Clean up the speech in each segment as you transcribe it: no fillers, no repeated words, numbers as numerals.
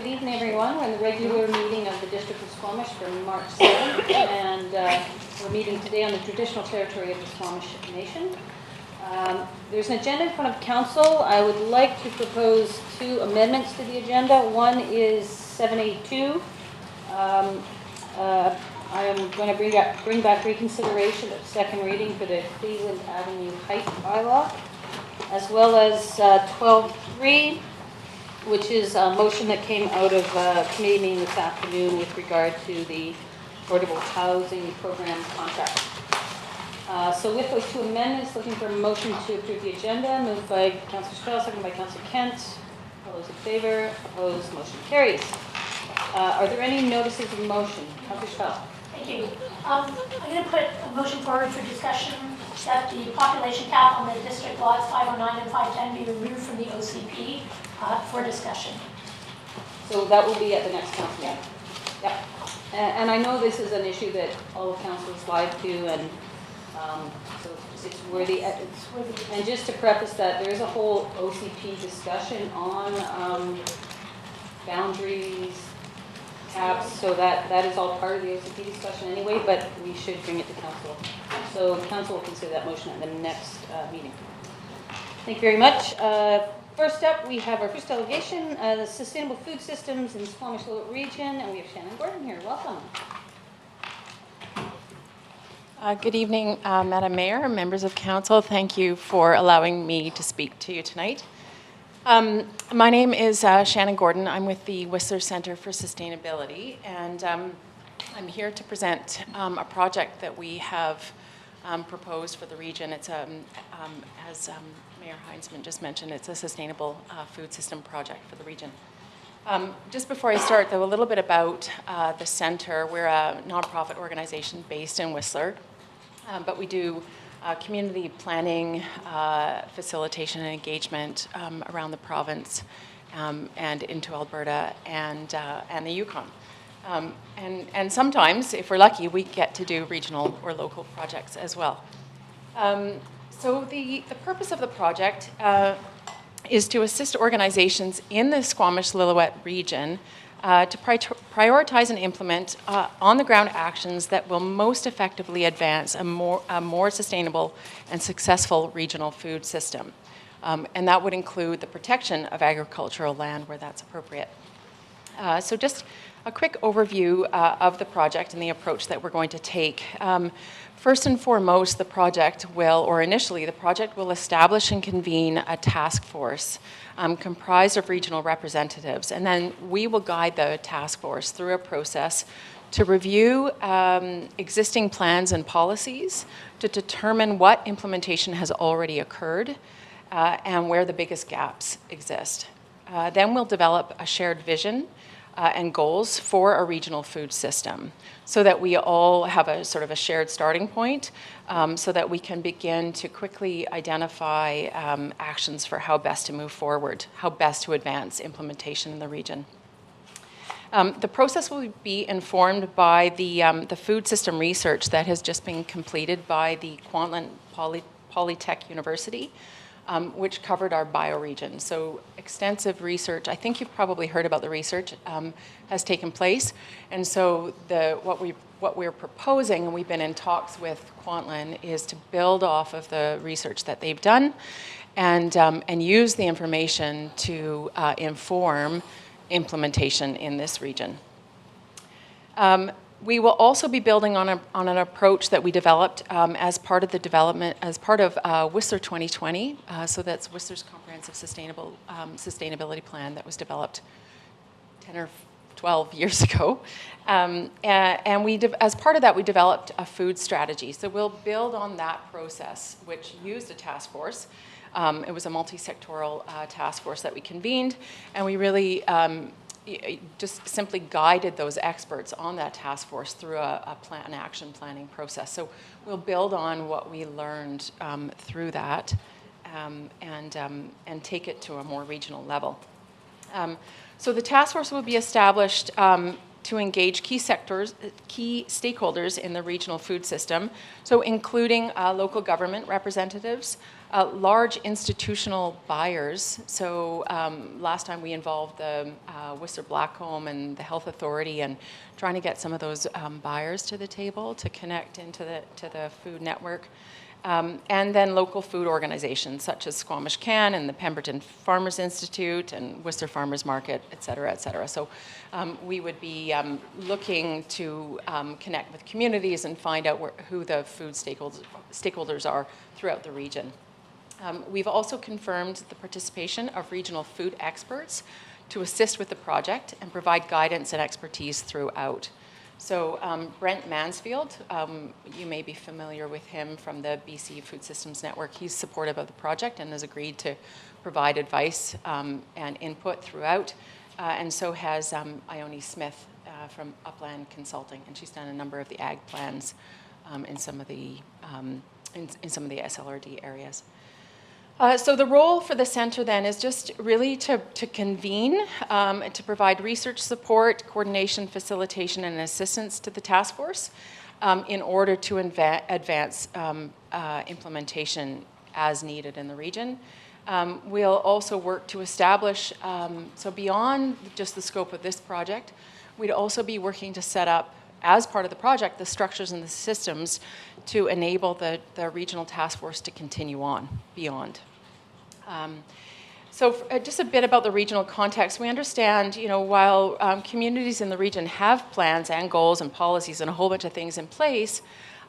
good evening, everyone. We're in the regular meeting of the District of Squamish for March 7th, and we're meeting today on the traditional territory of the Squamish Nation. There's an agenda in front of council. I would like to propose two amendments to the agenda. One is 782. I am going to bring back reconsideration of second reading for the Cleveland Avenue Height bylaw, as well as 12.3, which is a motion that came out of a committee meeting this afternoon with regard to the affordable housing program contract. So with those two amendments, looking for a motion to approve the agenda, moved by Councillor Strauss, seconded by Councillor Kent. All those in favor? Opposed? Motion carries. Are there any notices of motion? Councillor Strauss. Thank you. I'm going to put a motion forward for discussion that the population cap on the district lots 509 and 510 be removed from the OCP for discussion. So that will be at the next council meeting. Yep. And I know this is an issue that all of council is live to, and so it's worthy. And just to preface that, there is a whole OCP discussion on boundaries, caps, so that is all part of the OCP discussion anyway, but we should bring it to council. So council will consider that motion at the next meeting. Thank you very much. First up, we have our first delegation, the Sustainable Food Systems in the Squamish-Lillooet region, and we have Shannon Gordon here. Welcome. Good evening, Madam Mayor, members of council. Thank you for allowing me to speak to you tonight. My name is Shannon Gordon. I'm with the Whistler Centre for Sustainability, and I'm here to present a project that we have proposed for the region. It's as Mayor Heinzman just mentioned, it's a sustainable food system project for the region. Just before I start, though, a little bit about the centre. We're a nonprofit organization based in Whistler, but we do community planning, facilitation and engagement around the province and into Alberta and the Yukon. And sometimes, if we're lucky, we get to do regional or local projects as well. So the purpose of the project is to assist organizations in the Squamish-Lillooet region to prioritize and implement on-the-ground actions that will most effectively advance a more sustainable and successful regional food system. And that would include the protection of agricultural land where that's appropriate. So just a quick overview of the project and the approach that we're going to take. First and foremost, the project will establish and convene a task force comprised of regional representatives, and then we will guide the task force through a process to review existing plans and policies to determine what implementation has already occurred and where the biggest gaps exist. Then we'll develop a shared vision and goals for a regional food system so that we all have a sort of a shared starting point so that we can begin to quickly identify actions for how best to move forward, how best to advance implementation in the region. The process will be informed by the food system research that has just been completed by the Kwantlen Polytech University, which covered our bioregion. So extensive research, I think you've probably heard about the research, has taken place. And so what we're proposing, and we've been in talks with Kwantlen, is to build off of the research that they've done and use the information to inform implementation in this region. We will also be building on an approach that we developed as part of Whistler 2020. So that's Whistler's comprehensive sustainability plan that was developed 10 or 12 years ago. And as part of that, we developed a food strategy. So we'll build on that process, which used a task force. It was a multi-sectoral task force that we convened, and we really just simply guided those experts on that task force through an action planning process. So we'll build on what we learned through that and take it to a more regional level. So the task force will be established to engage key stakeholders in the regional food system, so including local government representatives, large institutional buyers. So last time we involved the Whistler Blackcomb and the Health Authority, and trying to get some of those buyers to the table to connect into the food network. And then local food organizations such as Squamish Can and the Pemberton Farmers Institute and Worcester Farmers Market, et cetera, et cetera. So we would be looking to connect with communities and find out who the food stakeholders are throughout the region. We've also confirmed the participation of regional food experts to assist with the project and provide guidance and expertise throughout. So Brent Mansfield, you may be familiar with him from the BC Food Systems Network. He's supportive of the project and has agreed to provide advice and input throughout. And so has Ione Smith from Upland Consulting, and she's done a number of the ag plans in some of the SLRD areas. So the role for the center then is just really to convene, to provide research support, coordination, facilitation, and assistance to the task force in order to advance implementation as needed in the region. We'll also work to establish, so beyond just the scope of this project, we'd also be working to set up, as part of the project, the structures and the systems to enable the regional task force to continue on beyond. Just a bit about the regional context. We understand, while communities in the region have plans and goals and policies and a whole bunch of things in place,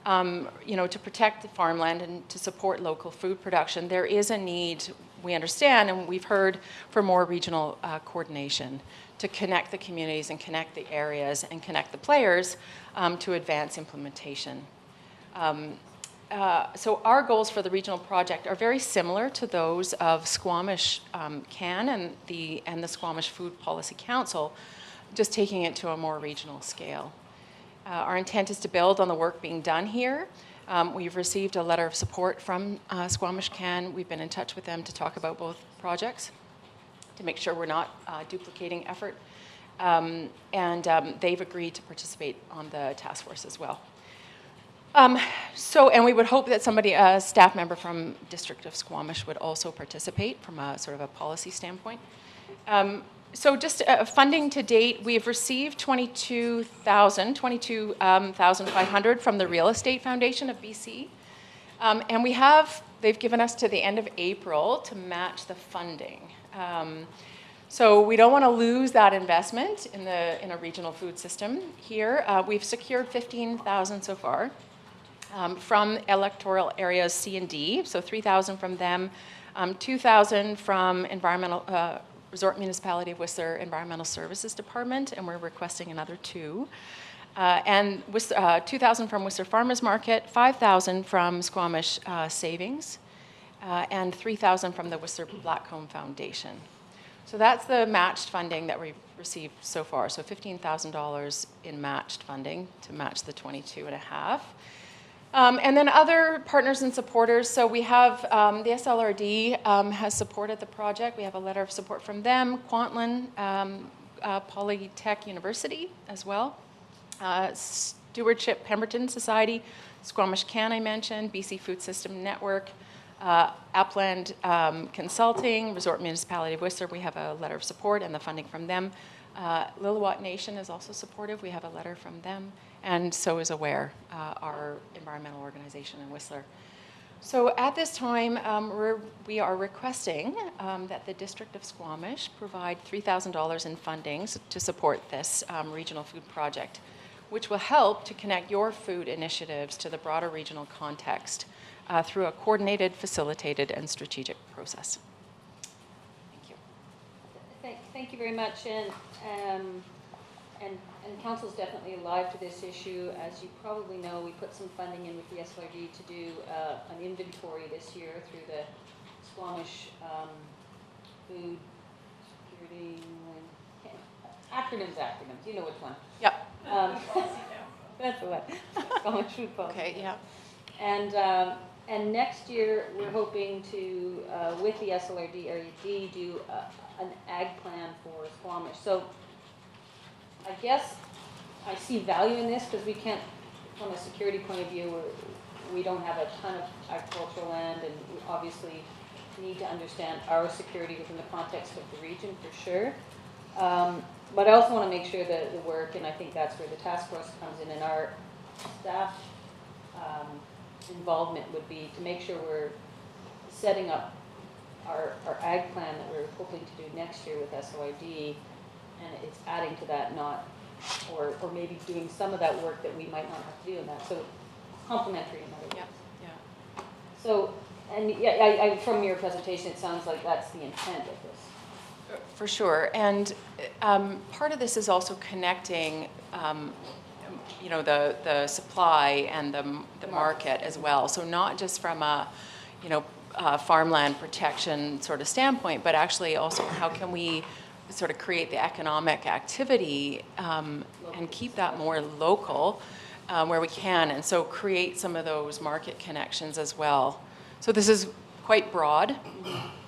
to protect the farmland and to support local food production, there is a need, we understand, and we've heard, for more regional coordination to connect the communities and connect the areas and connect the players to advance implementation. So our goals for the regional project are very similar to those of Squamish Can and the Squamish Food Policy Council, just taking it to a more regional scale. Our intent is to build on the work being done here. We've received a letter of support from Squamish Can. We've been in touch with them to talk about both projects to make sure we're not duplicating effort. And they've agreed to participate on the task force as well. And we would hope that a staff member from District of Squamish would also participate from a sort of a policy standpoint. So just funding to date, we have received $22,500 from the Real Estate Foundation of BC. And they've given us to the end of April to match the funding. So we don't want to lose that investment in a regional food system here. We've secured $15,000 so far from electoral areas C and D, so $3,000 from them, $2,000 from Resort Municipality of Whistler Environmental Services Department, and we're requesting another $2,000. And $2,000 from Whistler Farmers Market, $5,000 from Squamish Savings, and $3,000 from the Whistler Blackcomb Foundation. So that's the matched funding that we've received so far. So $15,000 in matched funding to match the 22.5. And then other partners and supporters. So we have the SLRD has supported the project. We have a letter of support from them, Kwantlen Polytech University as well, Stewardship Pemberton Society, Squamish Can I mentioned, BC Food System Network, Upland Consulting, Resort Municipality of Whistler. We have a letter of support and the funding from them. Lillooet Nation is also supportive. We have a letter from them. And so is AWARE, our environmental organization in Whistler. So at this time, we are requesting that the District of Squamish provide $3,000 in funding to support this regional food project, which will help to connect your food initiatives to the broader regional context through a coordinated, facilitated, and strategic process. Thank you. Thank you very much. And Council's definitely alive to this issue. As you probably know, we put some funding in with the SLRD to do an inventory this year through the Squamish Food Security, acronyms, you know which one. Yep. That's the one, Squamish Food Policy. Okay, yeah. And next year, we're hoping to, with the SLRD Area D, do an ag plan for Squamish. So I guess I see value in this because we can't, from a security point of view, we don't have a ton of agricultural land, and we obviously need to understand our security within the context of the region for sure. But I also want to make sure that the work, and I think that's where the task force comes in, and our staff involvement would be to make sure we're setting up our ag plan that we're hoping to do next year with SOID, and it's adding to that, not, or maybe doing some of that work that we might not have to do in that. So complementary in other words. Yeah. So, and yeah, from your presentation, it sounds like that's the intent of this. For sure, and part of this is also connecting, you know, the supply and the market as well. So not just from a, you know, farmland protection sort of standpoint, but actually also how can we sort of create the economic activity and keep that more local where we can, and so create some of those market connections as well. So this is quite broad.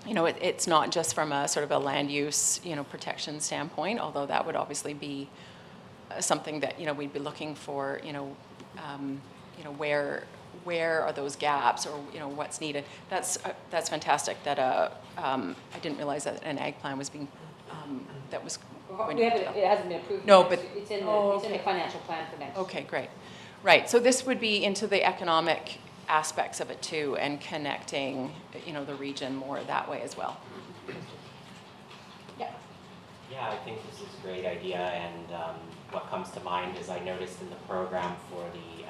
You know, it's not just from a sort of a land use, you know, protection standpoint, although that would obviously be something that, you know, we'd be looking for, you know, where are those gaps, or, you know, what's needed. That's fantastic that I didn't realize that an ag plan was being, that was going to. It hasn't been approved. No, but it's in the financial plan for next year. Okay, great. Right, so this would be into the economic aspects of it too, and connecting, you know, the region more that way as well. Yeah. Yeah, I think this is a great idea, and what comes to mind is I noticed in the program for the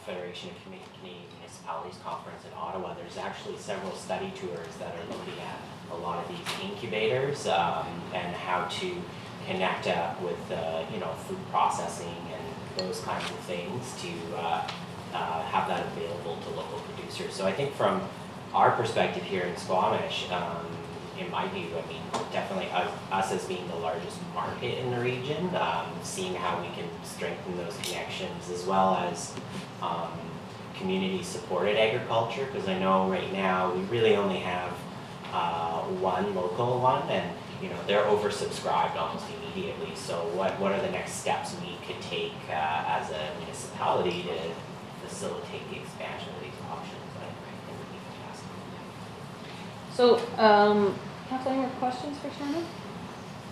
Federation of Canadian Municipalities Conference in Ottawa, there's actually several study tours that are looking at a lot of these incubators and how to connect up with, you know, food processing and those kinds of things to have that available to local producers. So I think from our perspective here in Squamish, in my view, I mean, definitely us as being the largest market in the region, seeing how we can strengthen those connections, as well as community-supported agriculture, because I know right now we really only have one local one, and you know they're oversubscribed almost immediately. So what are the next steps we could take as a municipality to facilitate the expansion of these options? I think would be fantastic. So, council, any more questions for Shannon?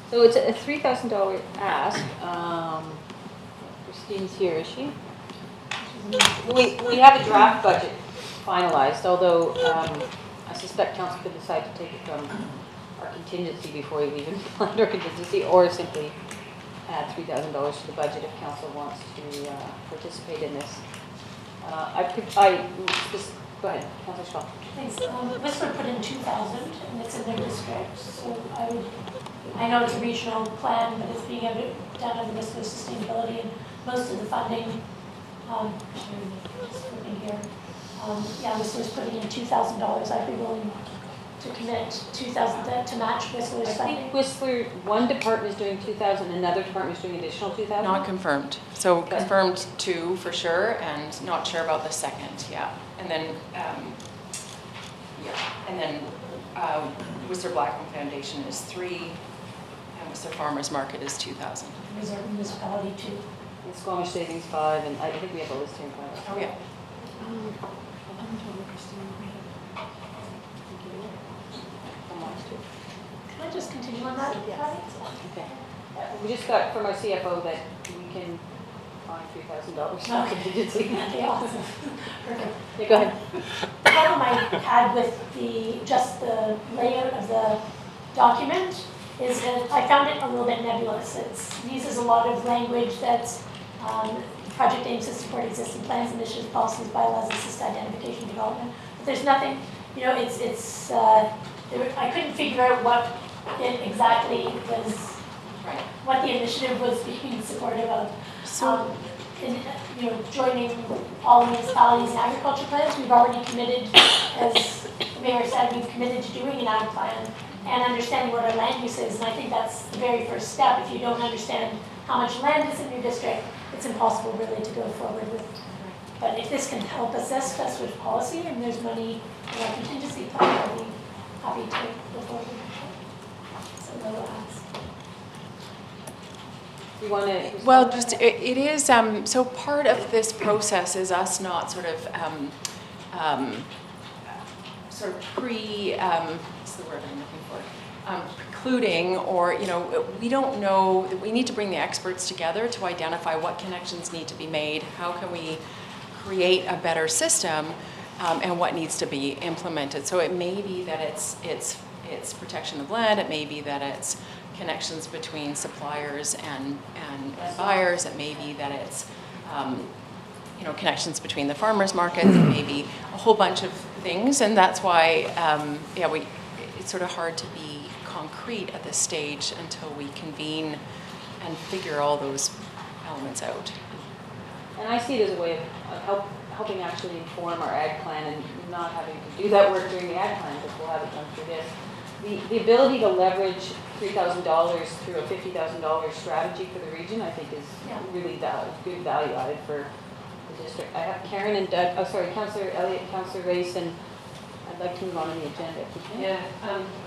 So it's a $3,000 ask. Christine's here, is she? We have a draft budget finalized, although I suspect council could decide to take it from our contingency before we even fund our contingency, or simply add $3,000 to the budget if council wants to participate in this. Go ahead, Councilor Shaw. Thanks. Whistler put in 2,000, and it's in their district. So I know it's a regional plan, but it's being done under Whistler Sustainability, and most of the funding, just looking here, yeah, Whistler's putting in $2,000. I'd be willing to commit 2,000 to match Whistler's I funding. think Whistler, one department is doing 2,000, another department is doing additional 2,000? Not confirmed. So Okay. confirmed 2 for sure, and not sure about the second, yeah. And then, Whistler Blackman Foundation is 3, and Whistler Farmers Market is 2,000. Reserve municipality too. And Squamish Savings 5, and I think we have a list here in front of us. Oh, yeah. Can I just continue on that? Okay. We just got from our CFO that we can find $3,000 for Okay. contingency. Okay, awesome. Perfect. Yeah, go ahead. The problem I had with just the layout of the document is that I found it a little bit nebulous. It uses a lot of language that's the project aims to support existing plans, initiatives, policies, bylaws, assist identification, development. But there's nothing, you know, I couldn't figure out what it exactly was, Right. what the initiative was being supportive of. So- You know, joining all municipalities in agriculture plans, we've already committed, as the mayor said, we've committed to doing an ag plan and understanding what our land use is, and I think that's the very first step. If you don't understand how much land is in your district, it's impossible really to go forward with. But if this can help assess Westwood policy and there's money in our contingency plan, I'll be happy to go forward with it. So no ask. You want to? Well, just, it is, so part of this process is us not sort of what's the word I'm looking for? Precluding, or, we don't know, we need to bring the experts together to identify what connections need to be made, how can we create a better system, and what needs to be implemented. So it may be that it's protection of land, it may be that it's connections between suppliers and buyers, it may be that it's connections between the farmers markets, it may be a whole bunch of things, and that's why it's sort of hard to be concrete at this stage until we convene and figure all those elements out. And I see it as a way of helping actually inform our ag plan and not having to do that work during the ag plan, because we'll have it done through this. The ability to leverage $3,000 through a $50,000 strategy for the region, I think is really good value added for the district. I have Karen and Doug, Councillor Elliott, Councillor Race, and I'd like to move on to the agenda if we can. Yeah,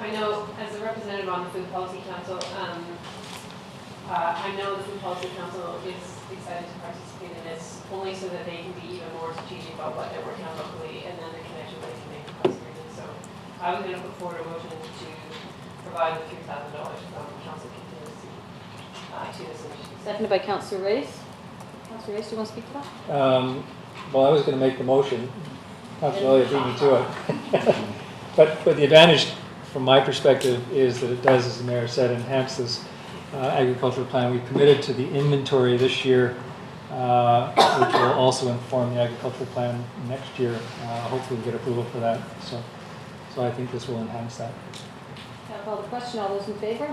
I know as a representative on the Food Policy Council, I know the Food Policy Council is excited to participate in this only so that they can be even more strategic about what they're working on locally and then the connection that they can make across the region. So I was going to put forward a motion to provide the $3,000 from council contingency to this initiative. Seconded by Councillor Race. Councillor Race, do you want to speak to that? Well, I was going to make the motion. Councillor Elliott beat me to it. But the advantage from my perspective is that it does, as the Mayor said, enhance this agricultural plan. We've committed to the inventory this year, which will also inform the agricultural plan next year. Hopefully we get approval for that. So I think this will enhance that. I'll call the question. All those in favor?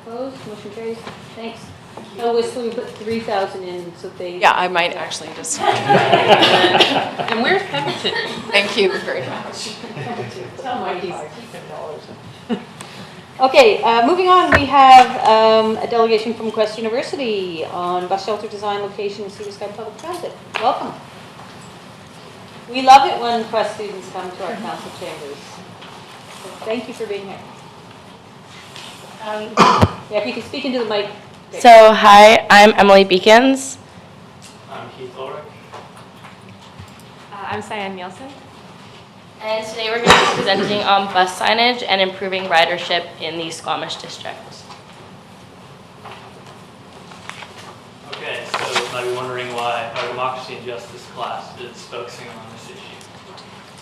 Opposed? Motion carries. Thanks. No, Whistler, we put 3,000 in, so they. Yeah, I might actually just. And where's Pemberton? Thank you very much. Tell Mike he's keeping dollars. Okay, moving on, we have a delegation from Quest University on bus shelter design, location, and Sea to Sky Public Transit. Welcome. We love it when Quest students come to our council chambers. So thank you for being here. Yeah, if you could speak into the mic. Great. So, hi, I'm Emily Beacons. I'm Keith Ulrich. I'm Cyan Nielsen. And today we're going to be presenting on bus signage and improving ridership in the Squamish district. Okay, so you might be wondering why our democracy and justice class is focusing on this issue.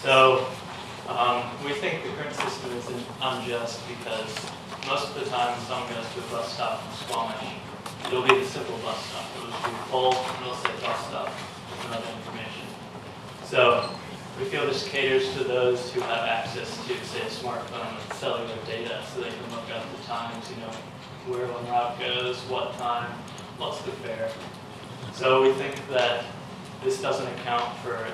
So we think the current system is unjust because most of the time when someone goes to a bus stop in Squamish, it'll be the simple bus stop. It'll just be full, and it'll say bus stop and other information. So we feel this caters to those who have access to, say, a smartphone with cellular data, so they can look up the times, where one route goes, what time, what's the fare. So we think that this doesn't account for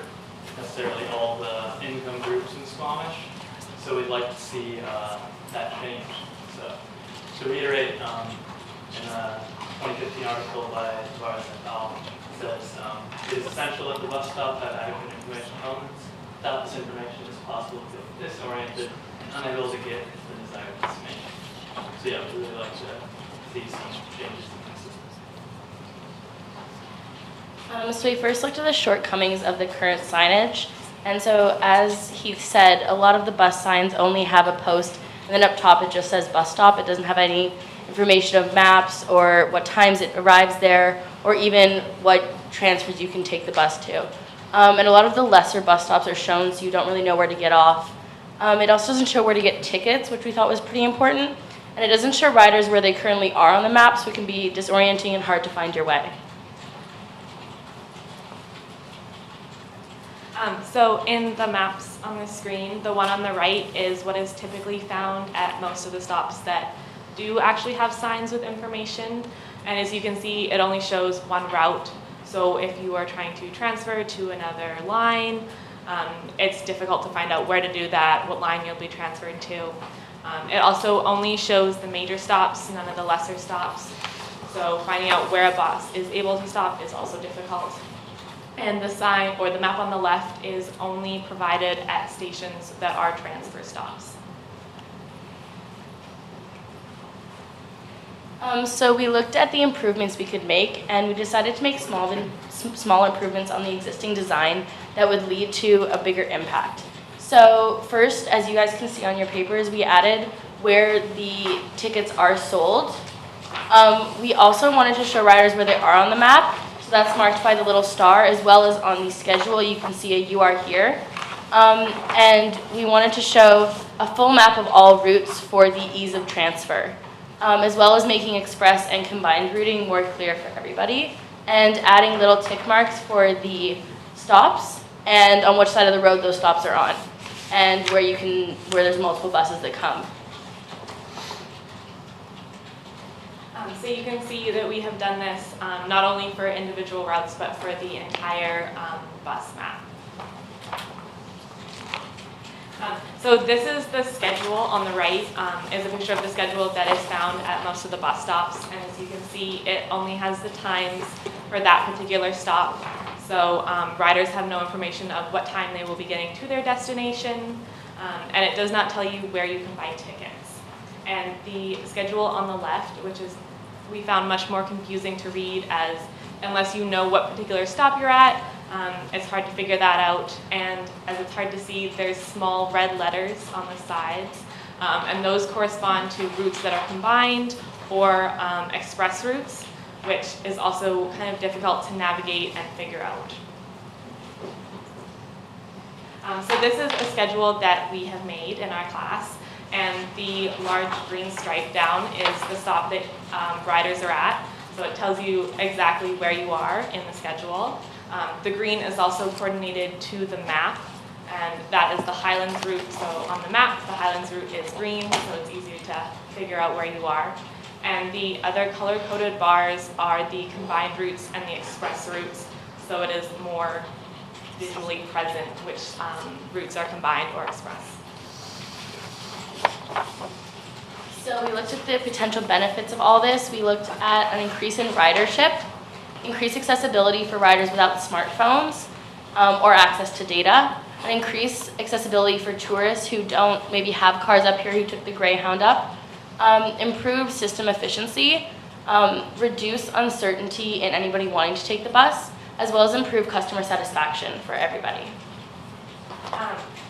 necessarily all the income groups in Squamish, so we'd like to see that change. So to reiterate, in a 2015 article by Tavares et al., it says, it is essential that the bus stop have adequate information elements. Without this information, it's possible to feel disoriented and unable to get the desired destination. So yeah, we'd really like to see some changes in consistency. So we first looked at the shortcomings of the current signage. And so as Heath said, a lot of the bus signs only have a post, and then up top it just says bus stop. It doesn't have any information of maps or what times it arrives there, or even what transfers you can take the bus to. And a lot of the lesser bus stops are shown, so you don't really know where to get off. It also doesn't show where to get tickets, which we thought was pretty important. And it doesn't show riders where they currently are on the map, so it can be disorienting and hard to find your way. So in the maps on the screen, the one on the right is what is typically found at most of the stops that do actually have signs with information. And as you can see, it only shows one route. So if you are trying to transfer to another line, it's difficult to find out where to do that, what line you'll be transferred to. It also only shows the major stops, none of the lesser stops. So finding out where a bus is able to stop is also difficult. And the sign, or the map on the left, is only provided at stations that are transfer stops. So we looked at the improvements we could make, and we decided to make small improvements on the existing design that would lead to a bigger impact. So first, as you guys can see on your papers, we added where the tickets are sold. We also wanted to show riders where they are on the map. So that's marked by the little star, as well as on the schedule. You can see a "You are here." And we wanted to show a full map of all routes for the ease of transfer, as well as making express and combined routing more clear for everybody, and adding little tick marks for the stops and on which side of the road those stops are on, and where there's multiple buses that come. So you can see that we have done this not only for individual routes, but for the entire bus map. So this is the schedule on the right, is a picture of the schedule that is found at most of the bus stops. And as you can see, it only has the times for that particular stop. So riders have no information of what time they will be getting to their destination, and it does not tell you where you can buy tickets. And the schedule on the left, which is we found much more confusing to read, as unless you know what particular stop you're at, it's hard to figure that out. And as it's hard to see, there's small red letters on the sides, and those correspond to routes that are combined or express routes, which is also kind of difficult to navigate and figure out. So this is a schedule that we have made in our class, and the large green stripe down is the stop that riders are at. So it tells you exactly where you are in the schedule. The green is also coordinated to the map, and that is the Highlands route. So on the map, the Highlands route is green, so it's easier to figure out where you are. And the other color-coded bars are the combined routes and the express routes, so it is more visually present which routes are combined or express. So we looked at the potential benefits of all this. We looked at an increase in ridership, increased accessibility for riders without smartphones or access to data, an increased accessibility for tourists who don't maybe have cars up here who took the Greyhound up, improve system efficiency, reduce uncertainty in anybody wanting to take the bus, as well as improve customer satisfaction for everybody.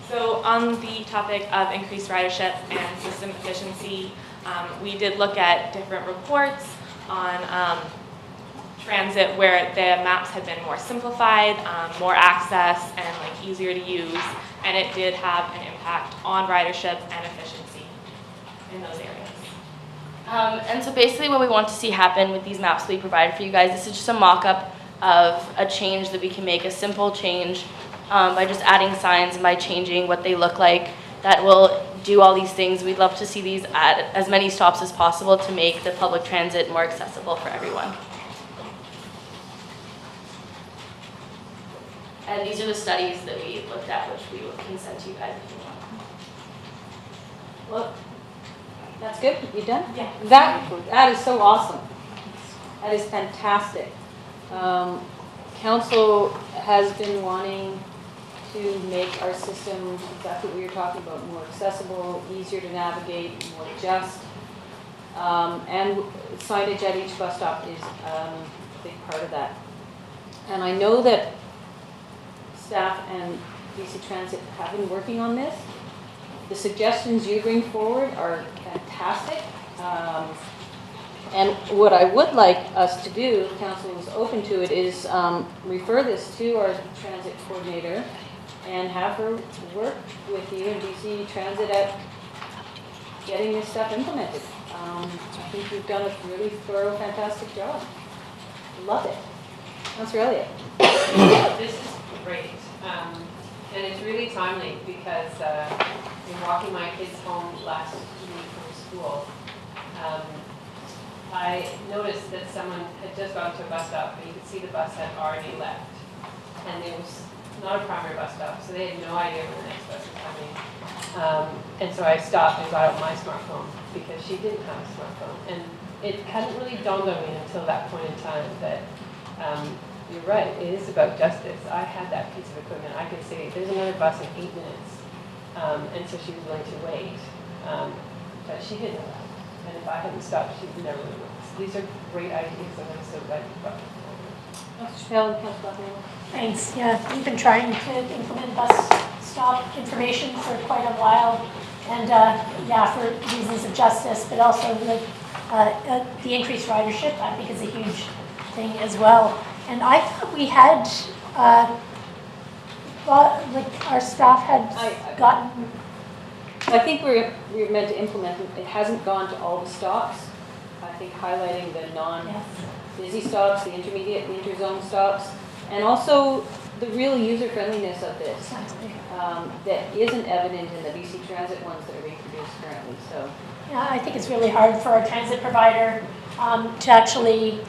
So on the topic of increased ridership and system efficiency, we did look at different reports on transit where the maps had been more simplified, more access, and easier to use, and it did have an impact on ridership and efficiency in those areas. And so basically what we want to see happen with these maps we provided for you guys, this is just a mock-up of a change that we can make, a simple change by just adding signs and by changing what they look like that will do all these things. We'd love to see these at as many stops as possible to make the public transit more accessible for everyone. And these are the studies that we looked at, which we can send to you guys if you want. Well, that's good. You done? Yeah. That is so awesome. That is fantastic. Council has been wanting to make our system exactly what you're talking about, more accessible, easier to navigate, more just. And signage at each bus stop is a big part of that. And I know that staff and BC Transit have been working on this. The suggestions you bring forward are fantastic. And what I would like us to do, if council is open to it, is refer this to our transit coordinator and have her work with you and BC Transit at getting this stuff implemented. I think you've done a really thorough, fantastic job. Love it. Councillor Elliott. This is great, and it's really timely because in walking my kids home last week from school, I noticed that someone had just gone to a bus stop, and you could see the bus had already left. And it was not a primary bus stop, so they had no idea when the next bus was coming. And so I stopped and got out my smartphone because she didn't have a smartphone. And it hadn't really dawned on me until that point in time that you're right, it is about justice. I had that piece of equipment. I could say, there's another bus in 8 minutes. And so she was willing to wait. But she didn't know that. And if I hadn't stopped, she never would have noticed. these are great ideas, and I'm so glad you brought them forward. Councillor Chappelle and Councillor Buckingham. Thanks, yeah, we've been trying to implement bus stop information for quite a while. And, yeah, for reasons of justice, but also the increased ridership, I think is a huge thing as well. And I thought we had, like our staff had gotten, I think we're meant to implement it. It hasn't gone to all the stops. I think highlighting the yes, non-busy stops, the intermediate, the interzone stops, and also the real user friendliness of this exactly. that isn't evident in the BC Transit ones that are being produced currently. So Yeah, I think it's really hard for our transit provider to actually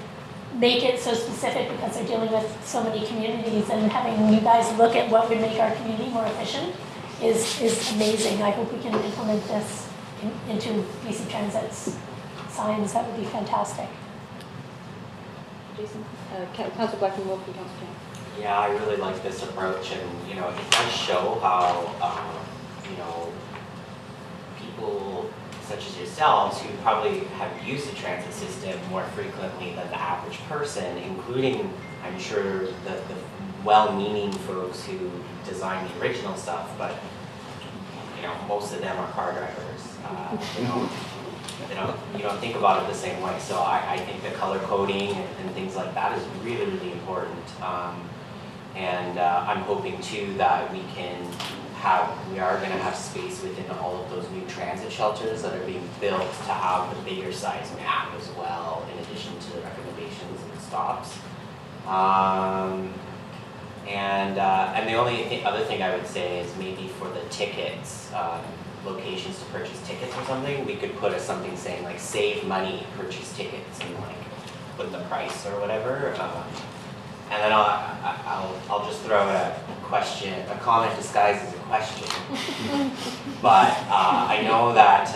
make it so specific because they're dealing with so many communities, and having you guys look at what would make our community more efficient is amazing. I hope we can implement this into BC Transit's signs. That would be fantastic. Jason, Councillor Blackman, welcome, Councillor Kane. Yeah, I really like this approach, and it does show how people such as yourselves who probably have used the transit system more frequently than the average person, including, I'm sure, the well-meaning folks who designed the original stuff, but most of them are car drivers. You don't think about it the same way. So I think the color coding and things like that is really, really important. And I'm hoping too that we are going to have space within all of those new transit shelters that are being built to have the bigger size map as well, in addition to the recommendations and the stops. And the only other thing I would say is maybe for the tickets, locations to purchase tickets or something, we could put something saying like save money, purchase tickets, and like put the price or whatever. And then I'll just throw a comment disguised as a question. But I know that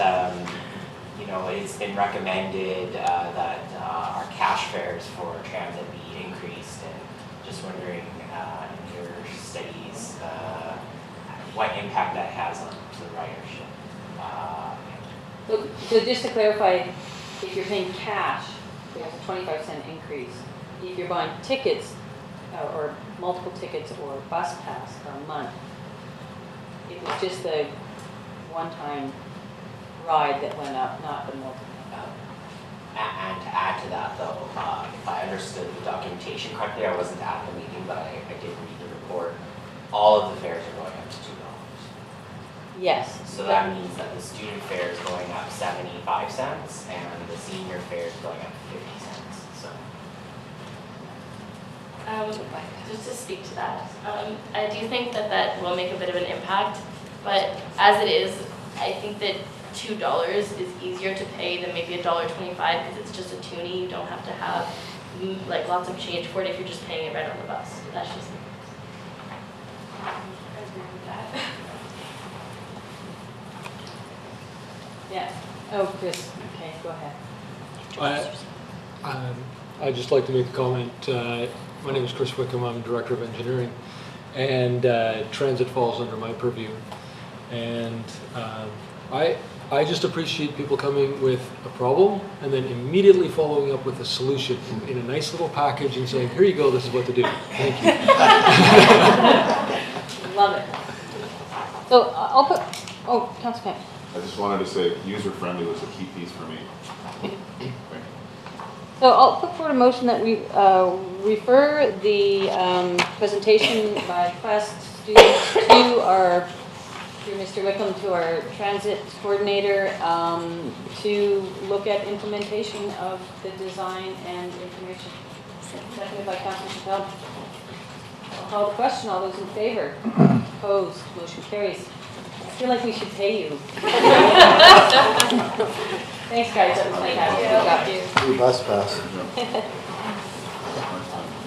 it's been recommended that our cash fares for transit be increased, and just wondering in your studies what impact that has on the ridership. So just to clarify, if you're paying cash, there's a 25-cent increase. If you're buying tickets, or multiple tickets or bus pass for a month, it was just the one-time ride that went up, not the multiple. And to add to that though, if I understood the documentation correctly, I wasn't at the meeting, but I did read the report, all of the fares are going up to $2. Yes. So that means that the student fare is going up 75 cents and the senior fare is going up 50 cents. So Just to speak to that, I do think that will make a bit of an impact, but as it is, I think that $2 is easier to pay than maybe $1.25 because it's just a toonie. You don't have to have like lots of change for it if you're just paying it right on the bus. That's just me. I agree with that. Yeah. Oh, Chris. Okay, go ahead. I'd just like to make a comment. My name is Chris Wickham. I'm Director of Engineering, and transit falls under my purview. And I just appreciate people coming with a problem and then immediately following up with a solution in a nice little package and saying, here you go, this is what to do. Thank you. Love it. So I'll put, Councilor Kane. I just wanted to say user-friendly was a key piece for me. So I'll put forward a motion that we refer the presentation by Quest students through Mr. Wickham to our transit coordinator to look at implementation of the design and information. Seconded by Councilor Chappelle. I'll call the question. All those in favor? Opposed? Motion carries. I feel like we should pay you. Thanks, guys. That was fantastic. Good job. Free bus pass.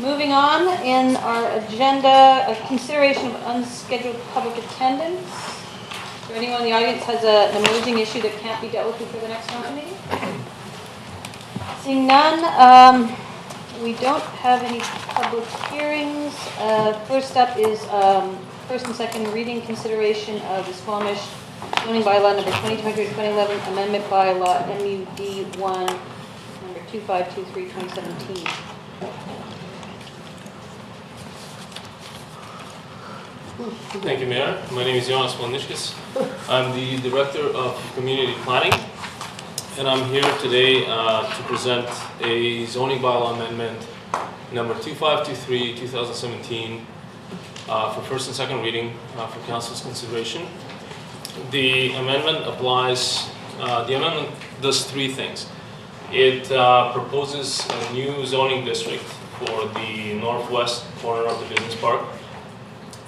Moving on in our agenda, a consideration of unscheduled public attendance. If anyone in the audience has an emerging issue that can't be dealt with before the next council meeting? Seeing none, we don't have any public hearings. First up is first and second reading consideration of the Squamish zoning bylaw number 2020-2011 amendment bylaw MUD 1 number 2523-2017. Thank you, Mayor. My name is Jonas Polniškis. I'm the Director of Community Planning, and I'm here today to present a zoning bylaw amendment number 2523-2017 for first and second reading for Council's consideration. The amendment does three things. It proposes a new zoning district for the northwest corner of the business park.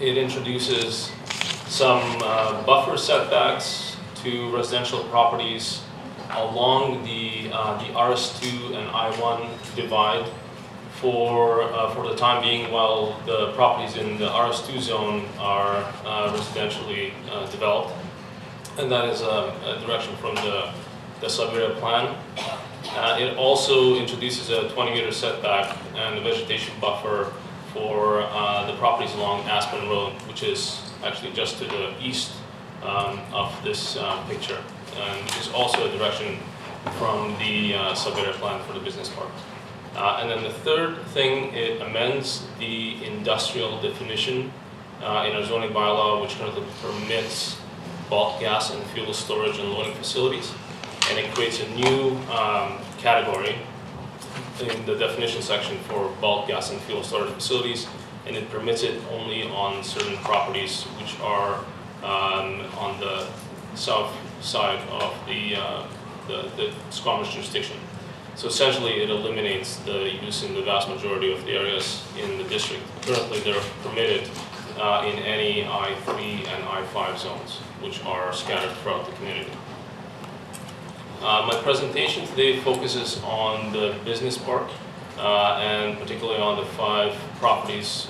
It introduces some buffer setbacks to residential properties along the RS2 and I1 divide for the time being while the properties in the RS2 zone are residentially developed. And that is a direction from the sub-area plan. It also introduces a 20-meter setback and a vegetation buffer for the properties along Aspen Road, which is actually just to the east of this picture, and which is also a direction from the sub-area plan for the business park. And then the third thing, it amends the industrial definition in our zoning bylaw, which currently permits bulk gas and fuel storage and loading facilities, and it creates a new category in the definition section for bulk gas and fuel storage facilities, and it permits it only on certain properties which are on the south side of the Squamish jurisdiction. So essentially, it eliminates the use in the vast majority of the areas in the district. Currently, they're permitted in any I3 and I5 zones, which are scattered throughout the community. My presentation today focuses on the business park and particularly on the 5 properties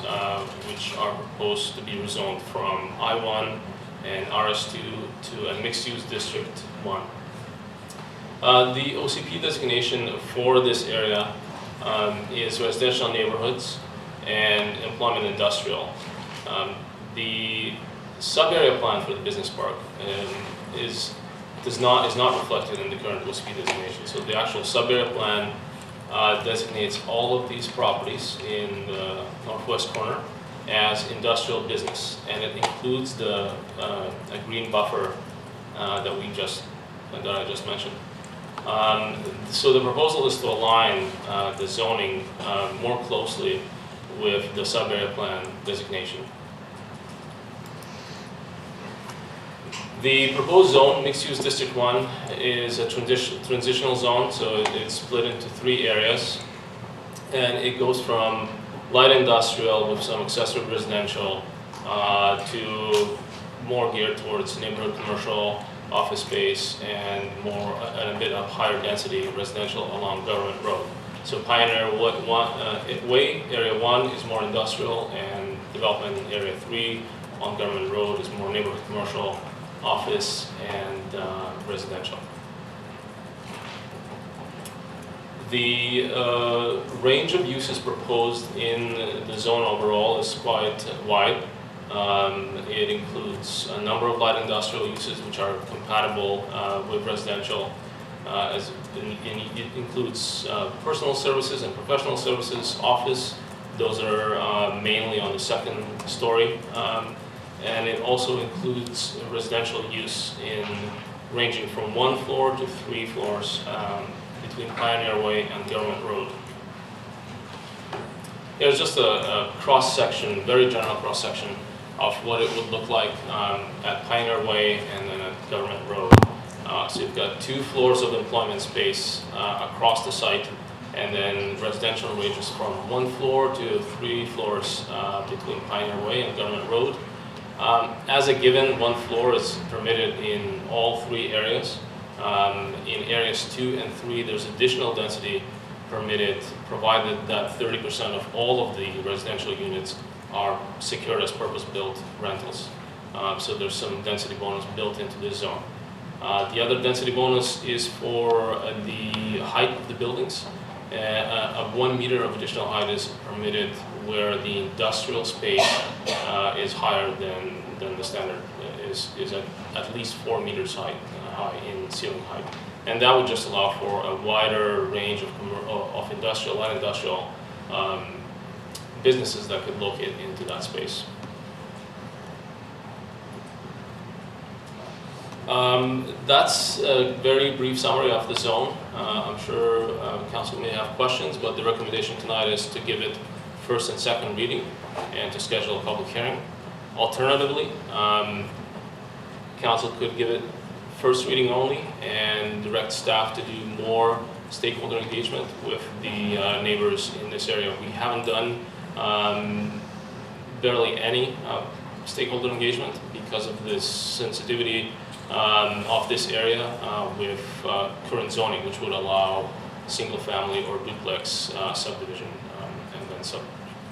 which are proposed to be rezoned from I1 and RS2 to a mixed-use district 1. The OCP designation for this area is residential neighborhoods and employment industrial. The sub-area plan for the business park is not reflected in the current OCP designation. So the actual sub-area plan designates all of these properties in the northwest corner as industrial business, and it includes the a green buffer that I just mentioned. So the proposal is to align the zoning more closely with the sub-area plan designation. The proposed zone, mixed-use District 1, is a transitional zone, so it's split into 3 areas. And it goes from light industrial with some accessory residential to more geared towards neighborhood commercial, office space, and a bit of higher density residential along Government Road. So Pioneer Way, Area 1 is more industrial, and development in Area 3 on Government Road is more neighborhood commercial, office, and residential. The range of uses proposed in the zone overall is quite wide. It includes a number of light industrial uses which are compatible with residential. It includes personal services and professional services, office. Those are mainly on the 2nd story. And it also includes residential use ranging from 1 floor to 3 floors between Pioneer Way and Government Road. Here's just a cross-section, very general cross-section of what it would look like at Pioneer Way and then at Government Road. So you've got 2 floors of employment space across the site, and then residential ranges from 1 floor to 3 floors between Pioneer Way and Government Road. As a given, 1 floor is permitted in all 3 areas. In areas 2 and 3, there's additional density permitted, provided that 30% of all of the residential units are secured as purpose-built rentals. So there's some density bonus built into this zone. The other density bonus is for the height of the buildings. 1 meter of additional height is permitted where the industrial space is higher than the standard is at least 4 meters high in ceiling height. And that would just allow for a wider range of industrial, light industrial businesses that could locate into that space. That's a very brief summary of the zone. I'm sure council may have questions, but the recommendation tonight is to give it first and second reading and to schedule a public hearing. Alternatively, council could give it first reading only and direct staff to do more stakeholder engagement with the neighbors in this area. We haven't done barely any stakeholder engagement because of this sensitivity of this area with current zoning, which would allow single family or duplex subdivision and then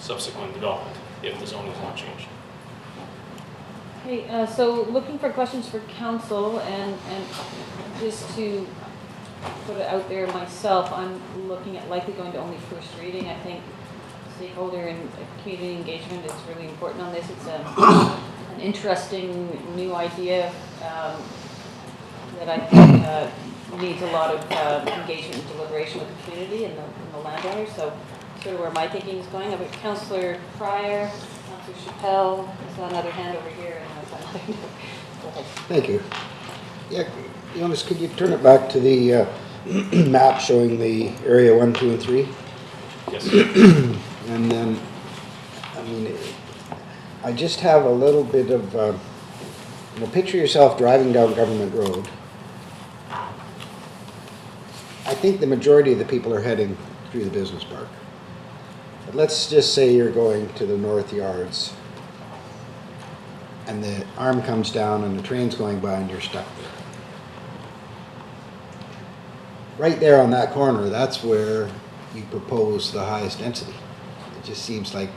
subsequent development if the zoning is not changed. Okay, so looking for questions for council, and just to put it out there myself, I'm looking at likely going to only first reading. I think stakeholder and community engagement is really important on this. It's an interesting new idea that I think needs a lot of engagement and deliberation with the community and the landowners. So sort of where my thinking is going. I've got Councillor Pryor, Councillor Chappelle, there's another hand over here, and another hand. Go ahead. Thank you. Yeah, Jonas, could you turn it back to the map showing the area 1, 2, and 3? Yes. And then, I mean, I just have a little bit of, picture yourself driving down Government Road. I think the majority of the people are heading through the business park. But let's just say you're going to the North Yards and the arm comes down and the train's going by and you're stuck there. Right there on that corner, that's where you propose the highest density. It just seems like,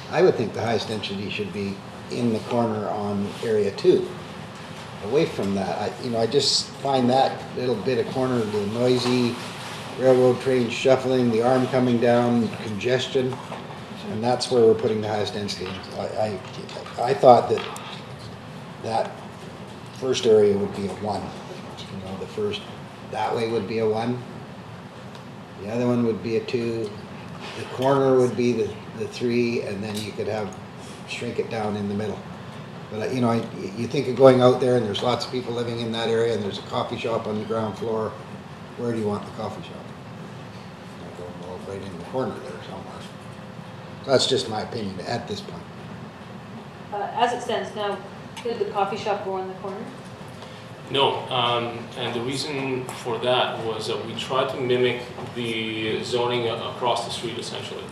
I would think the highest density should be in the corner on area 2. Away from that, I just find that little bit of corner, the noisy railroad train shuffling, the arm coming down, congestion, and that's where we're putting the highest density. I thought that first area would be a 1. The first that way would be a 1. The other one would be a 2. The corner would be the 3, and then you could shrink it down in the middle. But you think of going out there and there's lots of people living in that area and there's a coffee shop on the ground floor. Where do you want the coffee shop? Right in the corner there somewhere. So that's just my opinion at this point. As it stands now, could the coffee shop go in the corner? No, and the reason for that was that we tried to mimic the zoning across the street essentially.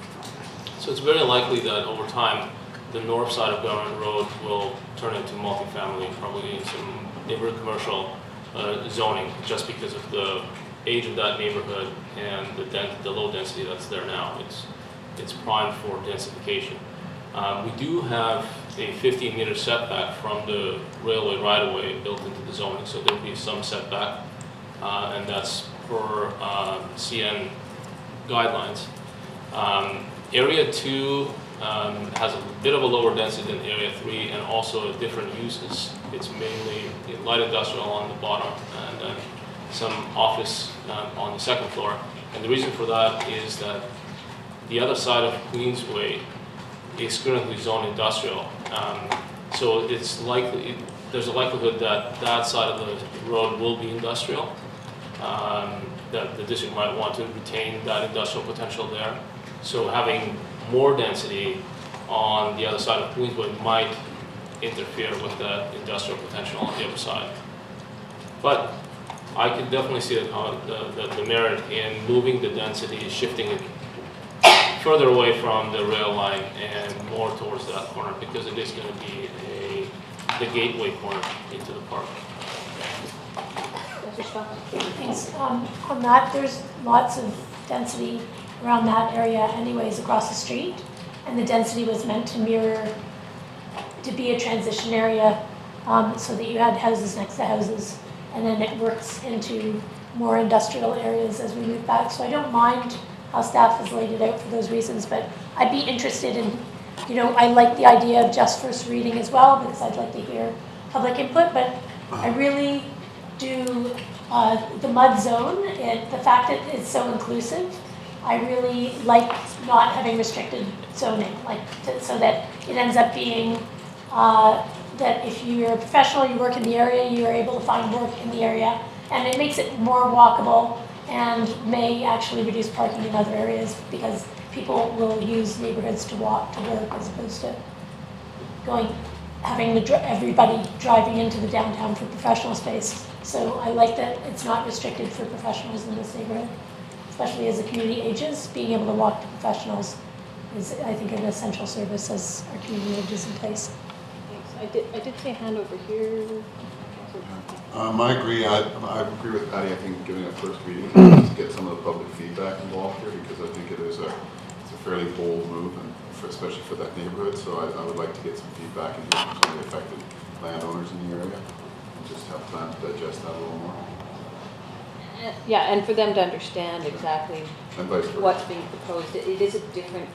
So it's very likely that over time the north side of Government Road will turn into multifamily, probably in some neighborhood commercial zoning, just because of the age of that neighborhood and the low density that's there now. It's primed for densification. We do have a 15-meter setback from the railway right-of-way built into the zoning, so there'll be some setback, and that's per CN guidelines. Area 2 has a bit of a lower density than Area 3 and also different uses. It's mainly light industrial on the bottom and then some office on the second floor. And the reason for that is that the other side of Queensway is currently zoned industrial. So it's likely, there's a likelihood that that side of the road will be industrial. That the district might want to retain that industrial potential there. So having more density on the other side of Queensway might interfere with the industrial potential on the other side. But I could definitely see the merit in moving the density, shifting it further away from the rail line and more towards that corner, because it is going to be the gateway corner into the park. Thanks. On that, there's lots of density around that area anyways across the street, and the density was meant to mirror, to be a transition area, so that you had houses next to houses, and then it works into more industrial areas as we move back. So I don't mind how staff has laid it out for those reasons, but I'd be interested in, I like the idea of just first reading as well, because I'd like to hear public input, but I really do the mud zone, the fact that it's so inclusive, I really like not having restricted zoning, so that it ends up being that if you're a professional, you work in the area, you are able to find work in the area, and it makes it more walkable and may actually reduce parking in other areas because people will use neighborhoods to walk to work as opposed to having everybody driving into the downtown for professional space. So I like that it's not restricted for professionals in this neighborhood, especially as the community ages. Being able to walk to professionals is, I think, an essential service as our community ages in place. Thanks. I did see a hand over here. I agree. I agree with Patty. I think giving a first reading to get some of the public feedback involved here, because I think it's a fairly bold move, and especially for that neighborhood. So I would like to get some feedback and hear from some of the affected landowners in the area, and just have time to digest that a little more. Yeah, and for them to understand exactly And vice versa. what's being proposed. It is a different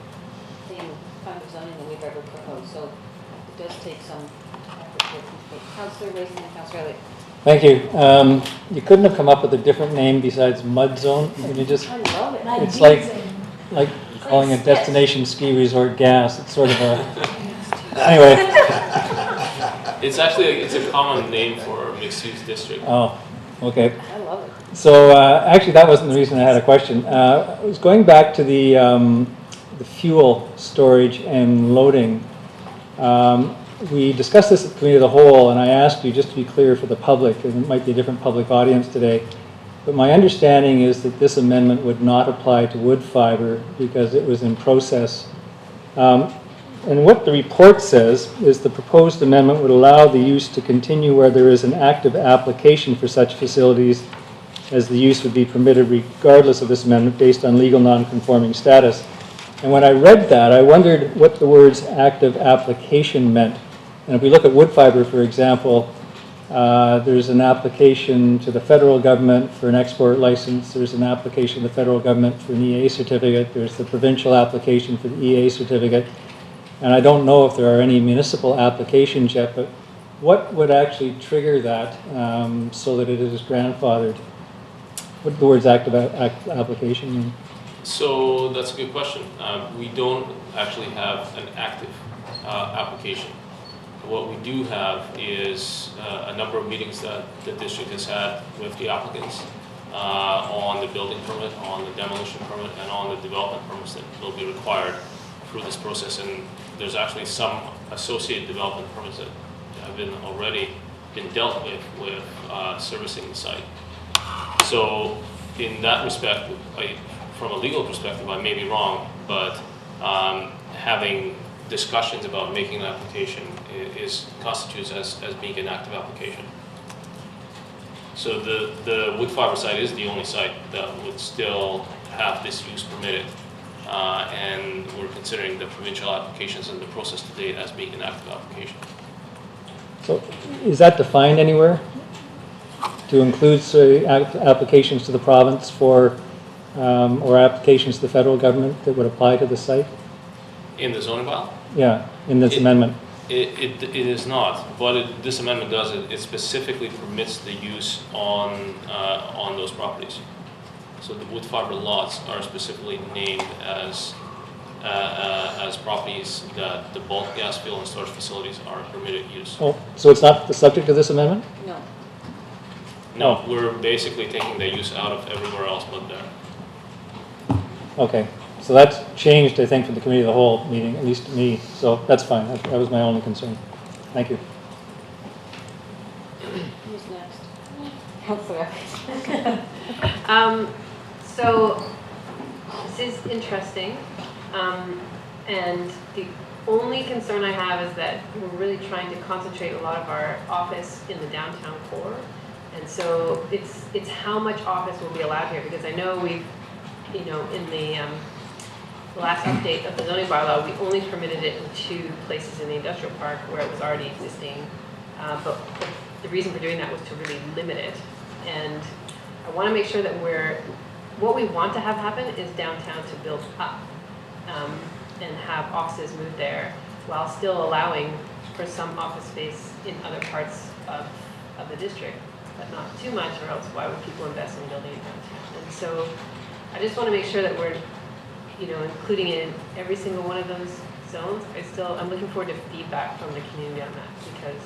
thing, kind of zoning than we've ever proposed, so it does take some effort to complete. Councillor Racing and Councillor Elliott. Thank you. You couldn't have come up with a different name besides mud zone. I mean, just I love it. it's like calling a destination ski resort gas. It's sort of a anyway. It's actually it's a common name for a mixed-use district. Oh, okay. I love it. So actually, that wasn't the reason I had a question. I was going back to the fuel storage and loading. We discussed this at the Committee of the Whole, and I asked you, just to be clear for the public, and it might be a different public audience today, but my understanding is that this amendment would not apply to wood fiber because it was in process. And what the report says is the proposed amendment would allow the use to continue where there is an active application for such facilities, as the use would be permitted regardless of this amendment based on legal non-conforming status. And when I read that, I wondered what the words active application meant. And if we look at wood fiber, for example, there's an application to the federal government for an export license. There's an application to the federal government for an EA certificate. There's the provincial application for the EA certificate. And I don't know if there are any municipal applications yet, but what would actually trigger that so that it is grandfathered? What do the words active application mean? So that's a good question. We don't actually have an active application. What we do have is a number of meetings that the district has had with the applicants on the building permit, on the demolition permit, and on the development permits that will be required through this process. And there's actually some associated development permits that have already been dealt with servicing the site. So in that respect, from a legal perspective, I may be wrong, but having discussions about making an application constitutes as being an active application. So the wood fiber site is the only site that would still have this use permitted, and we're considering the provincial applications and the process to date as being an active application. So is that defined anywhere? To include applications to the province for, or applications to the federal government that would apply to the site? In the zoning bylaw? Yeah, in this amendment. It is not. What this amendment does, it specifically permits the use on those properties. So the wood fiber lots are specifically named as properties that the bulk gas fuel and storage facilities are permitted use. Oh, so it's not the subject of this amendment? No. No, we're basically taking the use out of everywhere else but there. Okay, so that's changed, I think, from the Committee of the Whole meeting, at least to me, so that's fine. That was my only concern. Thank you. Who's next? Councillor. So this is interesting, and the only concern I have is that we're really trying to concentrate a lot of our office in the downtown core, and so it's how much office will be allowed here, because I know we've, in the last update of the zoning bylaw, we only permitted it in 2 places in the industrial park where it was already existing, but the reason for doing that was to really limit it, and I want to make sure that what we want to have happen is downtown to build up and have offices moved there while still allowing for some office space in other parts of the district. but not too much, or else why would people invest in building it downtown? And so I just want to make sure that we're, including it in every single one of those zones. I'm looking forward to feedback from the community on that, because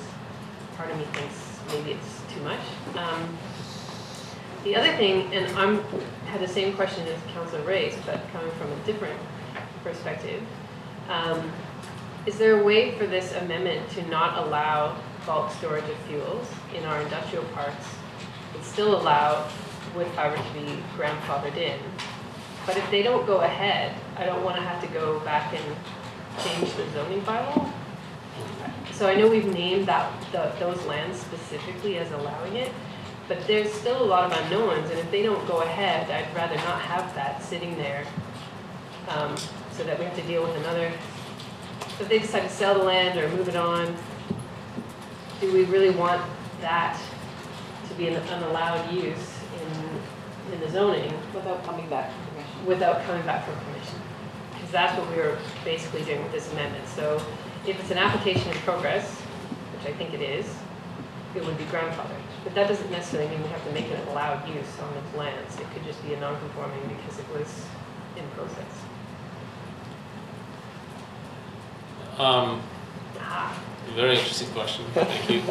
part of me thinks maybe it's too much. The other thing, and had the same question as Councilor raised, but coming from a different perspective, is there a way for this amendment to not allow bulk storage of fuels in our industrial parks, but still allow wood fiber to be grandfathered in? But if they don't go ahead, I don't want to have to go back and change the zoning bylaw. So I know we've named those lands specifically as allowing it, but there's still a lot of unknowns, and if they don't go ahead, I'd rather not have that sitting there, so that we have to deal with another. So if they decide to sell the land or move it on, do we really want that to be an allowed use in the zoning Without coming back to commission. without coming back for permission? Because that's what we were basically doing with this amendment. So if it's an application in progress, which I think it is, it would be grandfathered. But that doesn't necessarily mean we have to make it an allowed use on those lands. It could just be a non-conforming because it was in process. Very interesting question. Thank you.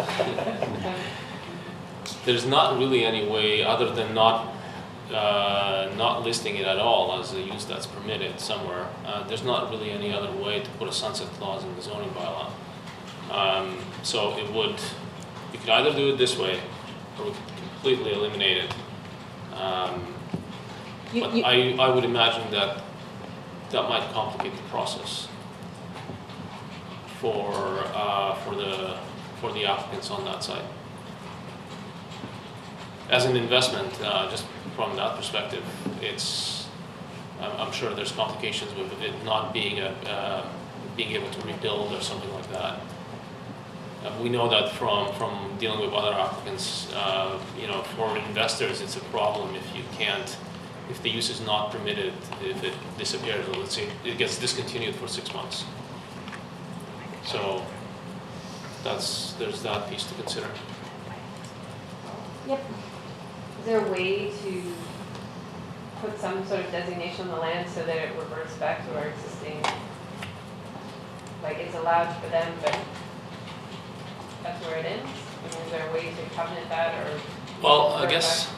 There's not really any way other than not listing it at all as a use that's permitted somewhere. There's not really any other way to put a sunset clause in the zoning bylaw. So you could either do it this way, or we could completely eliminate it. But I would imagine that might complicate the process for the applicants on that side. As an investment, just from that perspective, I'm sure there's complications with it not being being able to rebuild or something like that. We know that from dealing with other applicants, for investors, it's a problem if the use is not permitted, if it disappears, or let's say it gets discontinued for 6 months. So there's that piece to consider. Yep. Is there a way to put some sort of designation on the land so that it reverts back to our existing, like it's allowed for them, but that's where it ends? I mean, is there a way to covenant that or? Well, I guess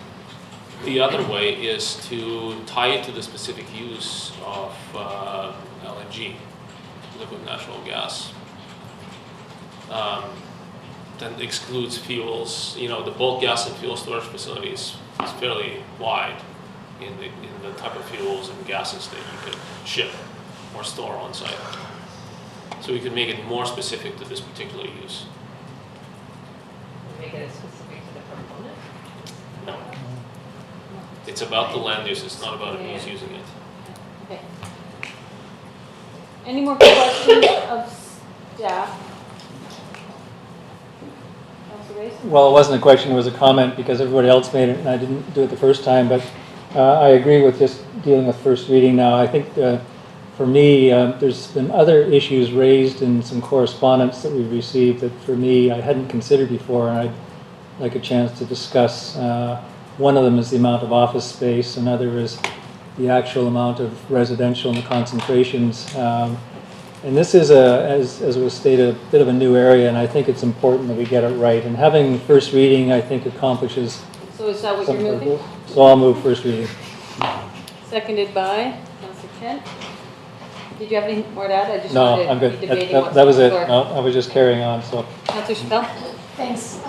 the other way is to tie it to the specific use of LNG, liquid natural gas. That excludes fuels. The bulk gas and fuel storage facilities is fairly wide in the type of fuels and gases that you could ship or store on site. So we could make it more specific to this particular use. Make it specific to the proponent? No. It's about the land use, it's not about who's using it. Okay. Any more questions of staff? Councilor Race? Well, it wasn't a question, it was a comment because everybody else made it and I didn't do it the first time, but I agree with just dealing with first reading now. I think for me, there's been other issues raised in some correspondence that we've received that for me I hadn't considered before, and I'd like a chance to discuss. One of them is the amount of office space, another is the actual amount of residential and the concentrations. And this is, as was stated, a bit of a new area, and I think it's important that we get it right. And having first reading, I think, accomplishes. So is that what some you're moving? So I'll move first reading. Seconded by Councilor Kent. Did you have any more to add? I just No, wanted I'm to good. be debating what's That was on the it. floor. No, I was just carrying on, so. Councilor Chappelle? Thanks.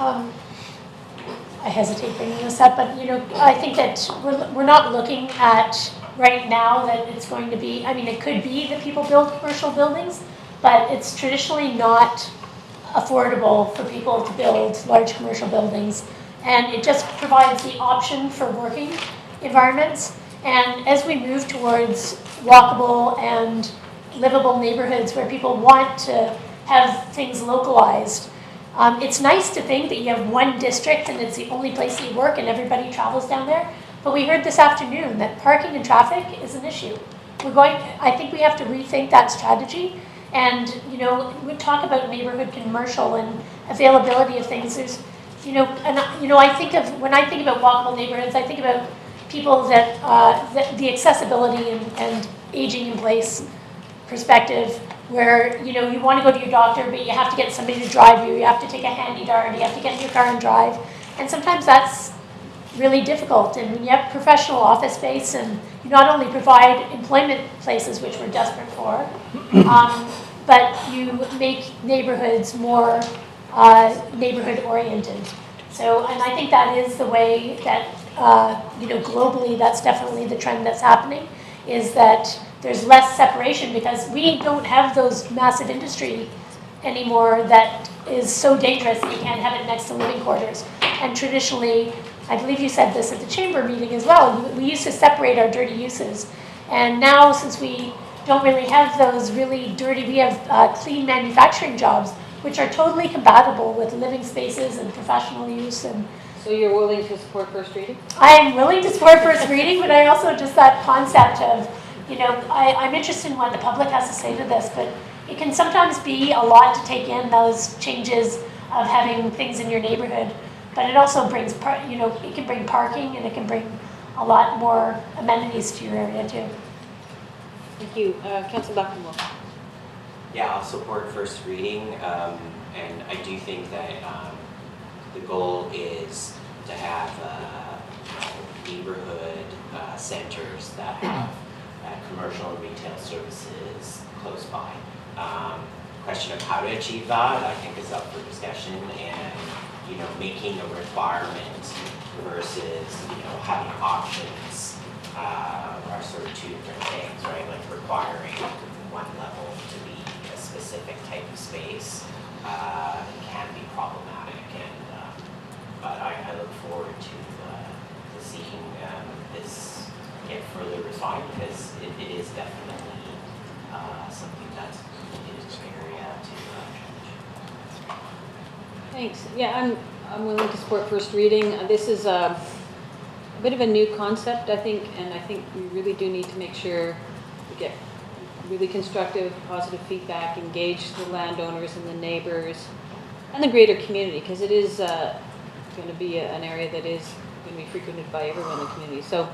I hesitate bringing this up, but I think that we're not looking at right now that it's going to be, it could be that people build commercial buildings, but it's traditionally not affordable for people to build large commercial buildings. And it just provides the option for working environments. And as we move towards walkable and livable neighborhoods where people want to have things localized, it's nice to think that you have one district and it's the only place that you work and everybody travels down there. But we heard this afternoon that parking and traffic is an issue. I think we have to rethink that strategy. And, we talk about neighborhood commercial and availability of things. I think of, when I think about walkable neighborhoods, I think about people that the accessibility and aging in place perspective, where, you want to go to your doctor, but you have to get somebody to drive you, you have to take a handy dart, you have to get in your car and drive. And sometimes that's really difficult. And when you have professional office space and you not only provide employment places, which we're desperate for, but you make neighborhoods more neighborhood oriented. So, and I think that is the way that, globally, that's definitely the trend that's happening, is that there's less separation because we don't have those massive industry anymore that is so dangerous that you can't have it next to living quarters. And traditionally, I believe you said this at the chamber meeting as well, we used to separate our dirty uses. And now, since we don't really have those really dirty, we have clean manufacturing jobs, which are totally compatible with living spaces and professional use. And So you're willing to support first reading? I am willing to support first reading, but I also just that concept of, I'm interested in what the public has to say to this, but it can sometimes be a lot to take in those changes of having things in your neighborhood. But it also brings, it can bring parking and it can bring a lot more amenities to your area too. Thank you. Councillor Buckingham. Yeah, I'll support first reading, and I do think that the goal is to have neighborhood centers that have commercial and retail services close by. Question of how to achieve that, I think, is up for discussion, and making a requirement versus having options are sort of two different things, right? Like requiring one level to be a specific type of space can be problematic, and but I look forward to seeing this get further refined, because it is definitely something that's needed in the area to change. Thanks. Yeah, I'm willing to support first reading. This is a bit of a new concept, I think, and I think we really do need to make sure we get really constructive, positive feedback, engage the landowners and the neighbors and the greater community, because it is going to be an area that is going to be frequented by everyone in the community. So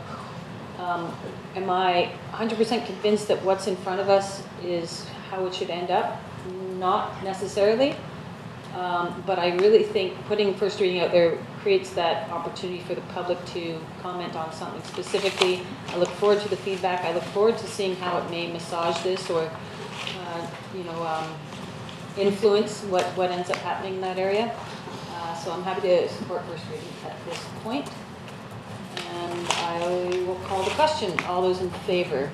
am I 100% convinced that what's in front of us is how it should end up? Not necessarily. But I really think putting first reading out there creates that opportunity for the public to comment on something specifically. I look forward to the feedback. I look forward to seeing how it may massage this or, influence what ends up happening in that area. So I'm happy to support first reading at this point. And I will call the question. All those in favor?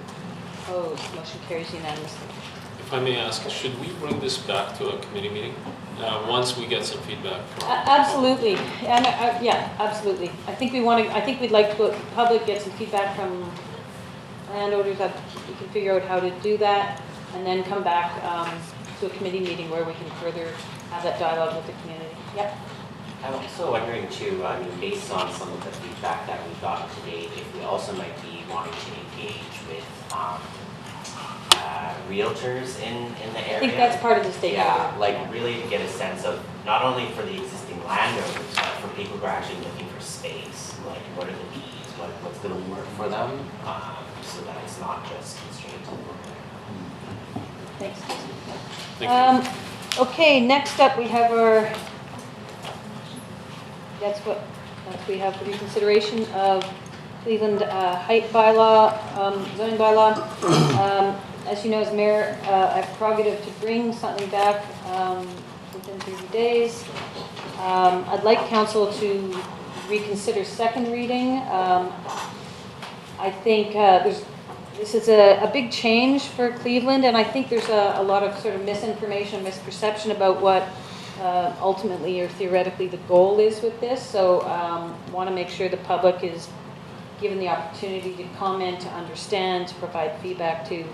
Opposed? Motion carries unanimously. If I may ask, should we bring this back to a committee meeting once we get some feedback from? Absolutely, and yeah, absolutely. I think we'd like to, the public, get some feedback from landowners, that we can figure out how to do that, and then come back to a committee meeting where we can further have that dialogue with the community. Yep. I'm also wondering too, based on some of the feedback that we've gotten to date, if we also might be wanting to engage with realtors in the area. I think that's part of the stakeholder. Yeah, like really to get a sense of not only for the existing landowners, but for people who are actually looking for space. Like, what are the needs? What's going to work for them, so that it's not just constrained to the local area. Thanks. Okay, next up we have our. We have the reconsideration of Cleveland height bylaw, zoning bylaw. As you know, as mayor, I have prerogative to bring something back within 30 days. I'd like council to reconsider second reading. I think this is a big change for Cleveland, and I think there's a lot of sort of misinformation, misperception about what ultimately or theoretically the goal is with this. So want to make sure the public is given the opportunity to comment, to understand, to provide feedback, to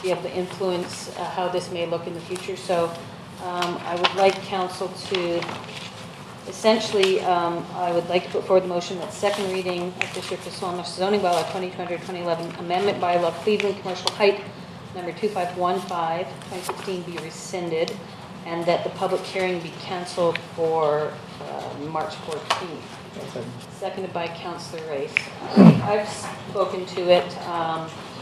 be able to influence how this may look in the future. So I would like council to essentially, I would like to put forward the motion that second reading of District of Swanage zoning bylaw 2020-2011 amendment bylaw Cleveland commercial height number 2515 2016 be rescinded, and that the public hearing be canceled for March 14th. Seconded by Councillor Race. I've spoken to it.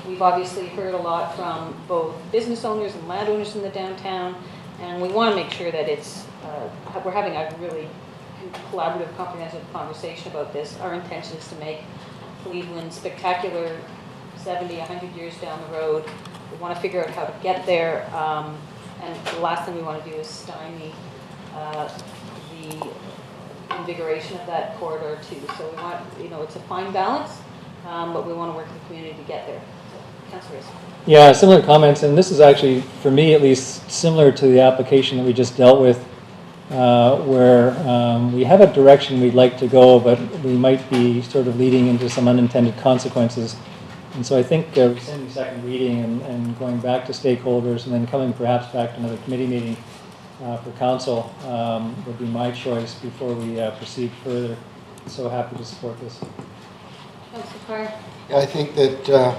We've obviously heard a lot from both business owners and landowners in the downtown, and we want to make sure that we're having a really collaborative, comprehensive conversation about this. Our intention is to make Cleveland spectacular 70, 100 years down the road. We want to figure out how to get there, and the last thing we want to do is stymie the invigoration of that corridor too. So we want, it's a fine balance, but we want to work with the community to get there. So, Councillor Race. Yeah, similar comments, and this is actually, for me at least, similar to the application that we just dealt with, where we have a direction we'd like to go, but we might be sort of leading into some unintended consequences. And so I think rescinding second reading and going back to stakeholders and then coming perhaps back to another committee meeting for council would be my choice before we proceed further. So happy to support this. Councillor Carr. Yeah, I think that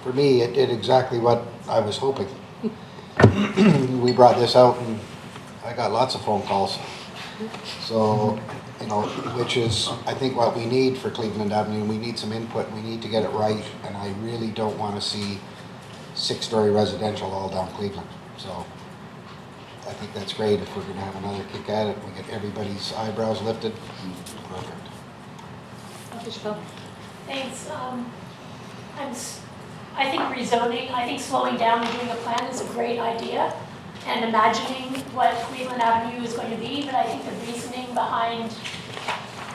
for me, it did exactly what I was hoping. We brought this out and I got lots of phone calls. So, which is, I think, what we need for Cleveland Avenue. We need some input. We need to get it right. And I really don't want to see 6-story residential all down Cleveland. So I think that's great. If we're going to have another kick at it, we get everybody's eyebrows lifted. Perfect. Councillor Chappelle. Thanks. I think rezoning, I think slowing down and doing a plan is a great idea, and imagining what Cleveland Avenue is going to be, but I think the reasoning behind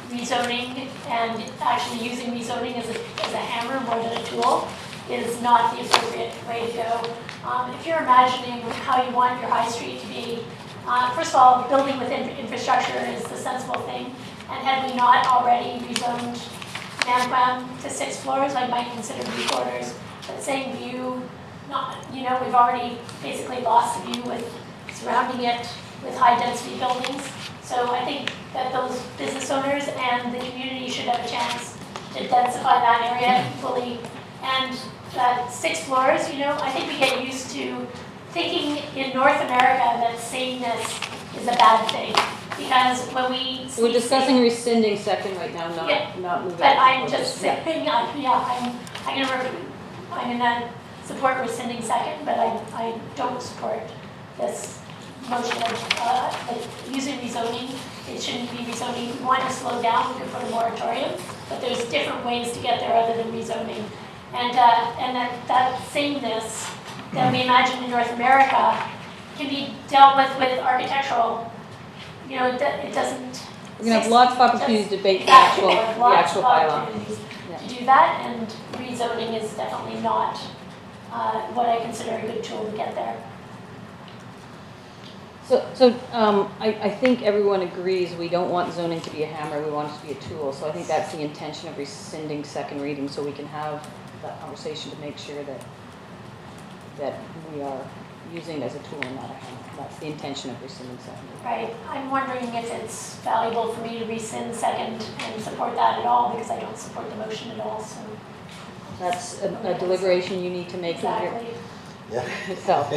rezoning and actually using rezoning as a hammer more than a tool is not the appropriate way to go. If you're imagining how you want your high street to be, first of all, building within infrastructure is the sensible thing, and had we not already rezoned Manquam to 6 floors, I might consider 3 quarters. But same view, we've already basically lost the view with surrounding it with high density buildings. So I think that those business owners and the community should have a chance to densify that area fully. And 6 floors, I think we get used to thinking in North America that sameness is a bad thing. Because when we're discussing rescinding second right now, not moving. But I'm just saying, I'm gonna support rescinding second, but I don't support this motion of using rezoning. It shouldn't be rezoning. We want to slow down, we could put a moratorium, but there's different ways to get there other than rezoning. And that sameness that we imagine in North America can be dealt with architectural. It doesn't. We're going to have lots of opportunities to debate the actual bylaw. To do that, and rezoning is definitely not what I consider a good tool to get there. So I think everyone agrees we don't want zoning to be a hammer, we want it to be a tool. So I think that's the intention of rescinding second reading, so we can have that conversation to make sure that we are using it as a tool and not a hammer. That's the intention of rescinding second reading. Right. I'm wondering if it's valuable for me to rescind second and support that at all, because I don't support the motion at all. So that's a deliberation you need to make. Exactly. So,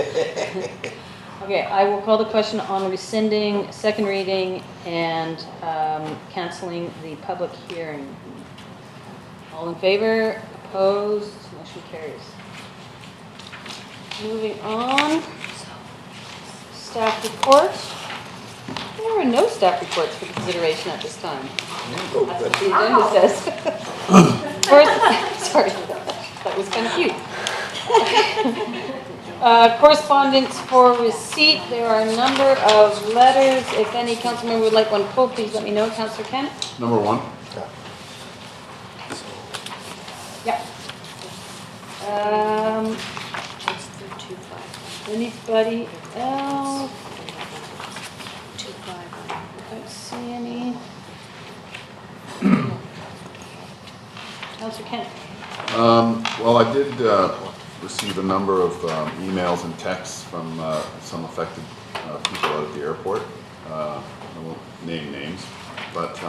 okay, I will call the question on rescinding second reading and canceling the public hearing. All in favor? Opposed? Motion carries. Moving on. Staff report. There are no staff reports for consideration at this time. That's what the agenda says. First, sorry, that was kind of cute. Correspondence for receipt. There are a number of letters. If any council member would like one pulled, please let me know. Councillor Kent? Number 1. Yep. Anybody else? I don't see any. Councillor Kent? Well, I did receive a number of emails and texts from some affected people out at the airport. I won't name names, but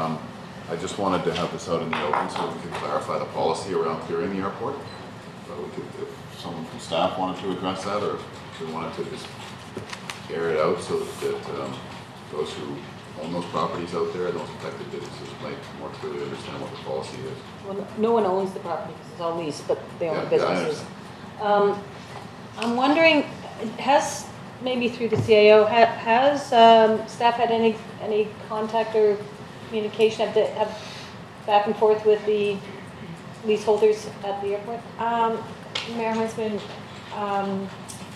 I just wanted to have this out in the open so we could clarify the policy around clearing the airport. So we could, if someone from staff wanted to address that, or if we wanted to just air it out so that those who own those properties out there and those affected businesses might more clearly understand what the policy is. Well, no one owns the property because it's all leased, but they own Yeah, the yeah, I businesses. I'm wondering, has, maybe through the CAO, has staff had any contact or communication, have back and forth with the leaseholders at the airport? Mayor Huntsman,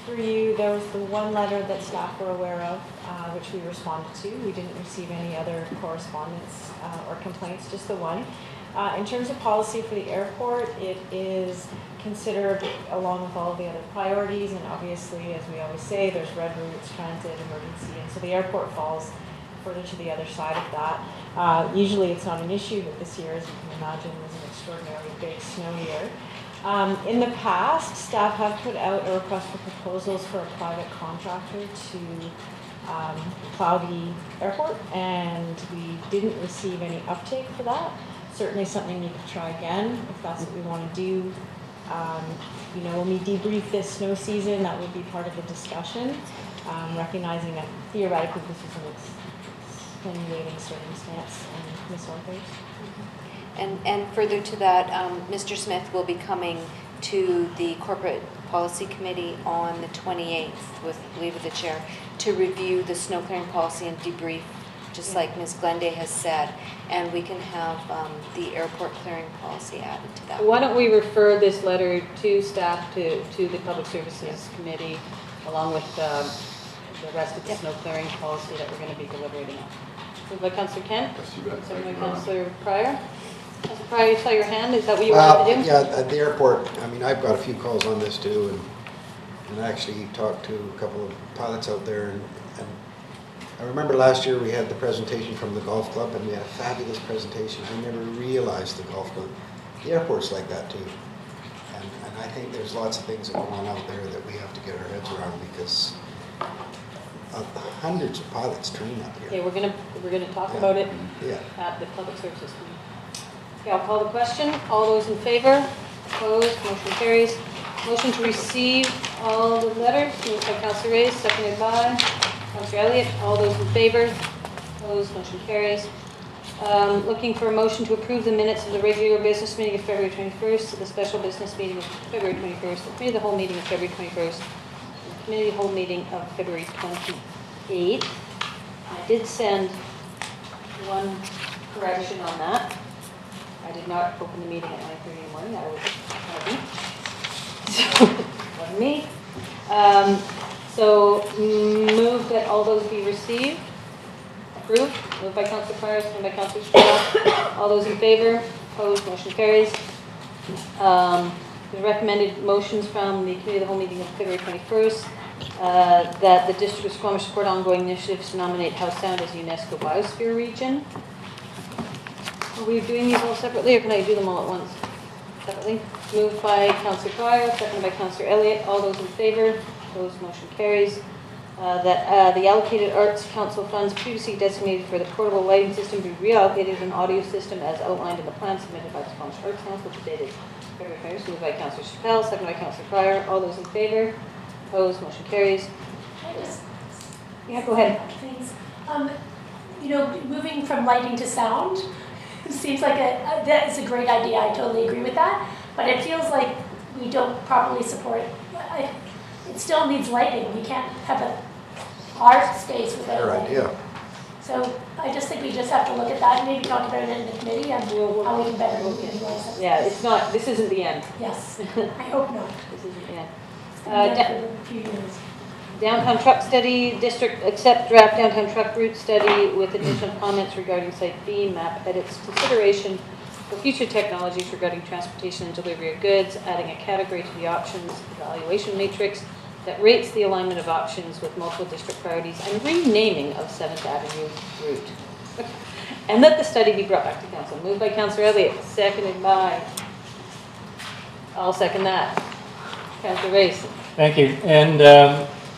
for you, there was the one letter that staff were aware of, which we responded to. We didn't receive any other correspondence or complaints, just the one. In terms of policy for the airport, it is considered along with all of the other priorities, and obviously, as we always say, there's red routes, transit, emergency, and so the airport falls further to the other side of that. Usually it's not an issue, but this year, as you can imagine, was an extraordinarily big snow year. In the past, staff have put out a request for proposals for a private contractor to plow the airport, and we didn't receive any uptake for that. Certainly something you could try again if that's what we want to do. You know, when we debrief this snow season, that would be part of the discussion, recognizing that theoretically this is an extenuating circumstance and Ms. Arthurs. And further to that, Mr. Smith will be coming to the Corporate Policy Committee on the 28th with leave of the chair to review the snow clearing policy and debrief, just like Ms. Glende has said, and we can have the airport clearing policy added to that. Why don't we refer this letter to staff, to the Public Services Committee, along with the rest of the snow clearing policy that we're going to be deliberating on. Moved by Councillor Kent, Yes, you bet. seconded Thank by you, Councillor Pryor. Councillor Pryor, you saw your hand, is that what you wanted to do? Yeah, at the airport, I mean, I've got a few calls on this too, and I actually talked to a couple of pilots out there, and I remember last year we had the presentation from the golf club, and we had a fabulous presentation. I never realized the golf club. The airport's like that too. And I think there's lots of things that go on out there that we have to get our heads around, because hundreds of pilots train up here. Okay, we're gonna talk about it Yeah. at the Public Services Committee. Okay, I'll call the question. All those in favor? Opposed? Motion carries. Motion to receive all the letters, moved by Councillor Reyes, seconded by Councillor Elliott. All those in favor? Opposed? Motion carries. Looking for a motion to approve the minutes of the regular business meeting of February 21st, the special business meeting of February 21st, the committee of the whole meeting of February 21st, the committee of the whole meeting of February 28th. I did send one correction on that. I did not open the meeting at 9:30 in the morning. I was happy. So, wasn't me. So, move that all those be received. Approved. Moved by Councillor Pryor, seconded by Councillor Strauss. All those in favor? Opposed? Motion carries. The recommended motions from the committee of the whole meeting of February 21st, that the District of Squamish support ongoing initiatives to nominate Howe Sound as UNESCO Biosphere Region. Are we doing these all separately, or can I do them all at once? Separately. Moved by Councillor Pryor, seconded by Councillor Elliott. All those in favor? Opposed? Motion carries. That the allocated Arts Council funds previously designated for the portable lighting system be reallocated to an audio system as outlined in the plan submitted by the Squamish Arts Council, which is dated February 1st. Moved by Councillor Chappelle, seconded by Councillor Pryor. All those in favor? Opposed? Motion carries. Yeah, go ahead. Thanks. You know, moving from lighting to sound seems like that is a great idea. I totally agree with that. But it feels like we don't properly support. It still needs lighting. We can't have an art space without Fair lighting. idea. So I just think we just have to look at that and maybe talk about it in the committee and how we can better utilize it. Yeah, it's not, this isn't the end. Yes, I hope not. This isn't the end. It's been there for a few years. Downtown truck study, district accept draft downtown truck route study with additional comments regarding site B, map edits, consideration for future technologies regarding transportation and delivery of goods, adding a category to the options evaluation matrix that rates the alignment of options with multiple district priorities, and renaming of 7th Avenue route. And that the study be brought back to council. Moved by Councillor Elliott, seconded by, I'll second that, Councillor Reyes. Thank you. And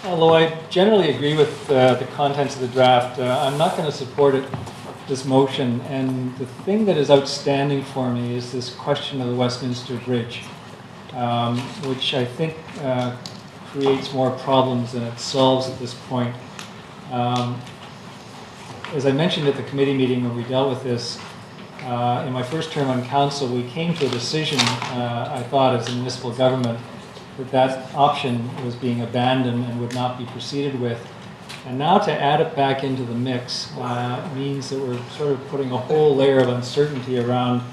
although I generally agree with the contents of the draft, I'm not going to support this motion. And the thing that is outstanding for me is this question of the Westminster Bridge, which I think creates more problems than it solves at this point. As I mentioned at the committee meeting when we dealt with this, in my first term on council, we came to a decision, I thought, as a municipal government, that option was being abandoned and would not be proceeded with. And now to add it back into the mix means that we're sort of putting a whole layer of uncertainty around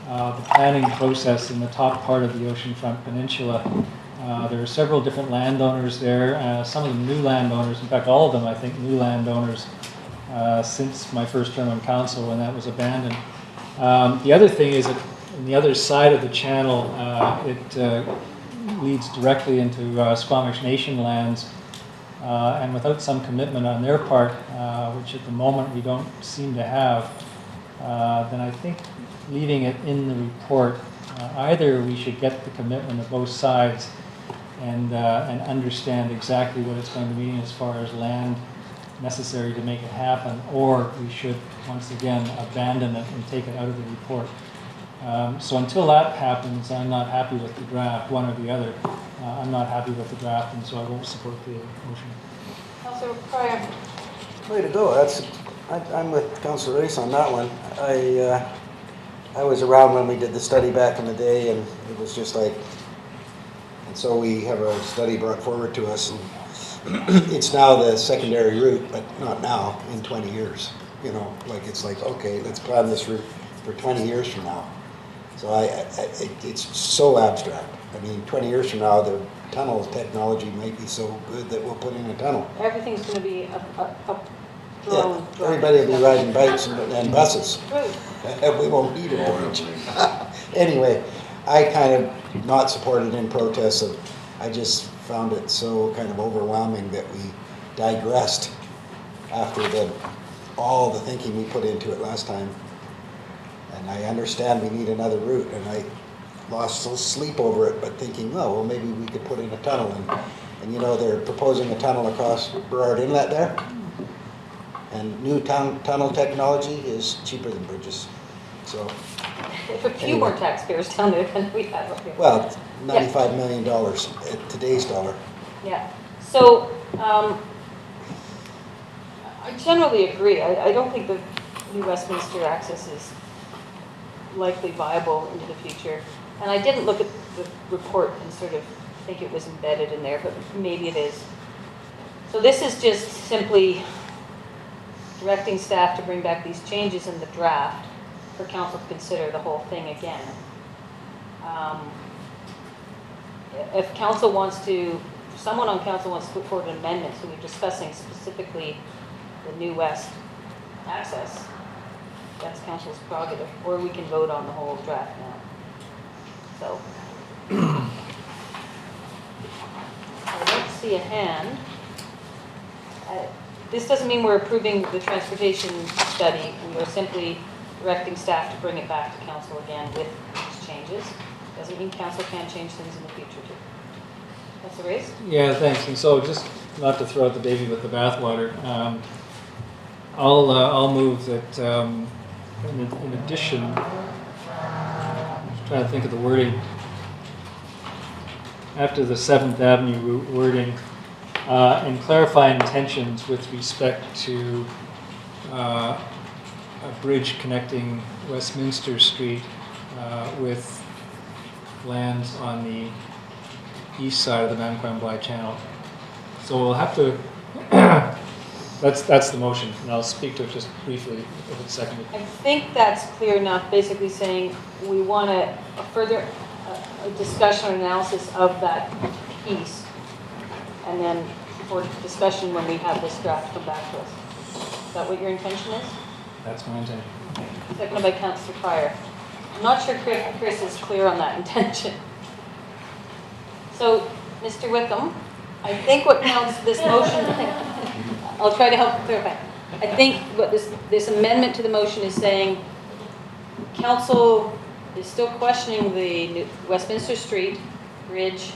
the planning process in the top part of the Oceanfront Peninsula. There are several different landowners there, some of them new landowners, in fact all of them I think new landowners since my first term on council when that was abandoned. The other thing is that on the other side of the channel it leads directly into Squamish Nation lands, and without some commitment on their part, which at the moment we don't seem to have, then I think leaving it in the report, either we should get the commitment of both sides and understand exactly what it's going to mean as far as land necessary to make it happen, or we should once again abandon it and take it out of the report. So until that happens, I'm not happy with the draft, one or the other. I'm not happy with the draft, and so I won't support the motion. Councillor Pryor. Way to go. I'm with Councillor Race on that one. I was around when we did the study back in the day, and it was just like, and so we have a study brought forward to us, and it's now the secondary route, but not now, in 20 years. You know, like it's like, okay, let's plan this route for 20 years from now. So it's so abstract. I mean, 20 years from now, the tunnel technology might be so good that we'll put in a tunnel. Everything's going to be up Yeah, everybody will be riding bikes and buses. We won't need a bridge. Anyway, I kind of not supported in protest of, I just found it so kind of overwhelming that we digressed after all the thinking we put into it last time. And I understand we need another route, and I lost sleep over it, but thinking, oh, well, maybe we could put in a tunnel. And you know, they're proposing a tunnel across Burrard Inlet there. And new tunnel technology is cheaper than bridges. So, If a few more taxpayers down there than we have up here. well, $95 million at today's dollar. Yeah, so I generally agree. I don't think the new Westminster access is likely viable into the future. And I didn't look at the report and sort of think it was embedded in there, but maybe it is. So this is just simply directing staff to bring back these changes in the draft for council to consider the whole thing again. If council wants to, if someone on council wants to put forward an amendment, so we're discussing specifically the New West access, that's council's prerogative, or we can vote on the whole draft now. So, I don't see a hand. This doesn't mean we're approving the transportation study, and we're simply directing staff to bring it back to council again with these changes. Doesn't mean council can't change things in the future too. Councilor Reyes? Yeah, thanks. And so just not to throw out the baby with the bathwater, I'll move that in addition, I'm just trying to think of the wording, after the 7th Avenue wording, and clarify intentions with respect to a bridge connecting Westminster Street with lands on the east side of the Manicouagan Channel. So we'll have to, that's the motion, and I'll speak to it just briefly if it's seconded. I think that's clear enough, basically saying we want a further discussion or analysis of that piece, and then for discussion when we have this draft come back to us. Is that what your intention is? That's my intention. Seconded by Councillor Pryor. I'm not sure Chris is clear on that intention. So, Mr. Wickham, I think what counts this motion, I'll try to help clarify. I think what this amendment to the motion is saying, council is still questioning the Westminster Street Bridge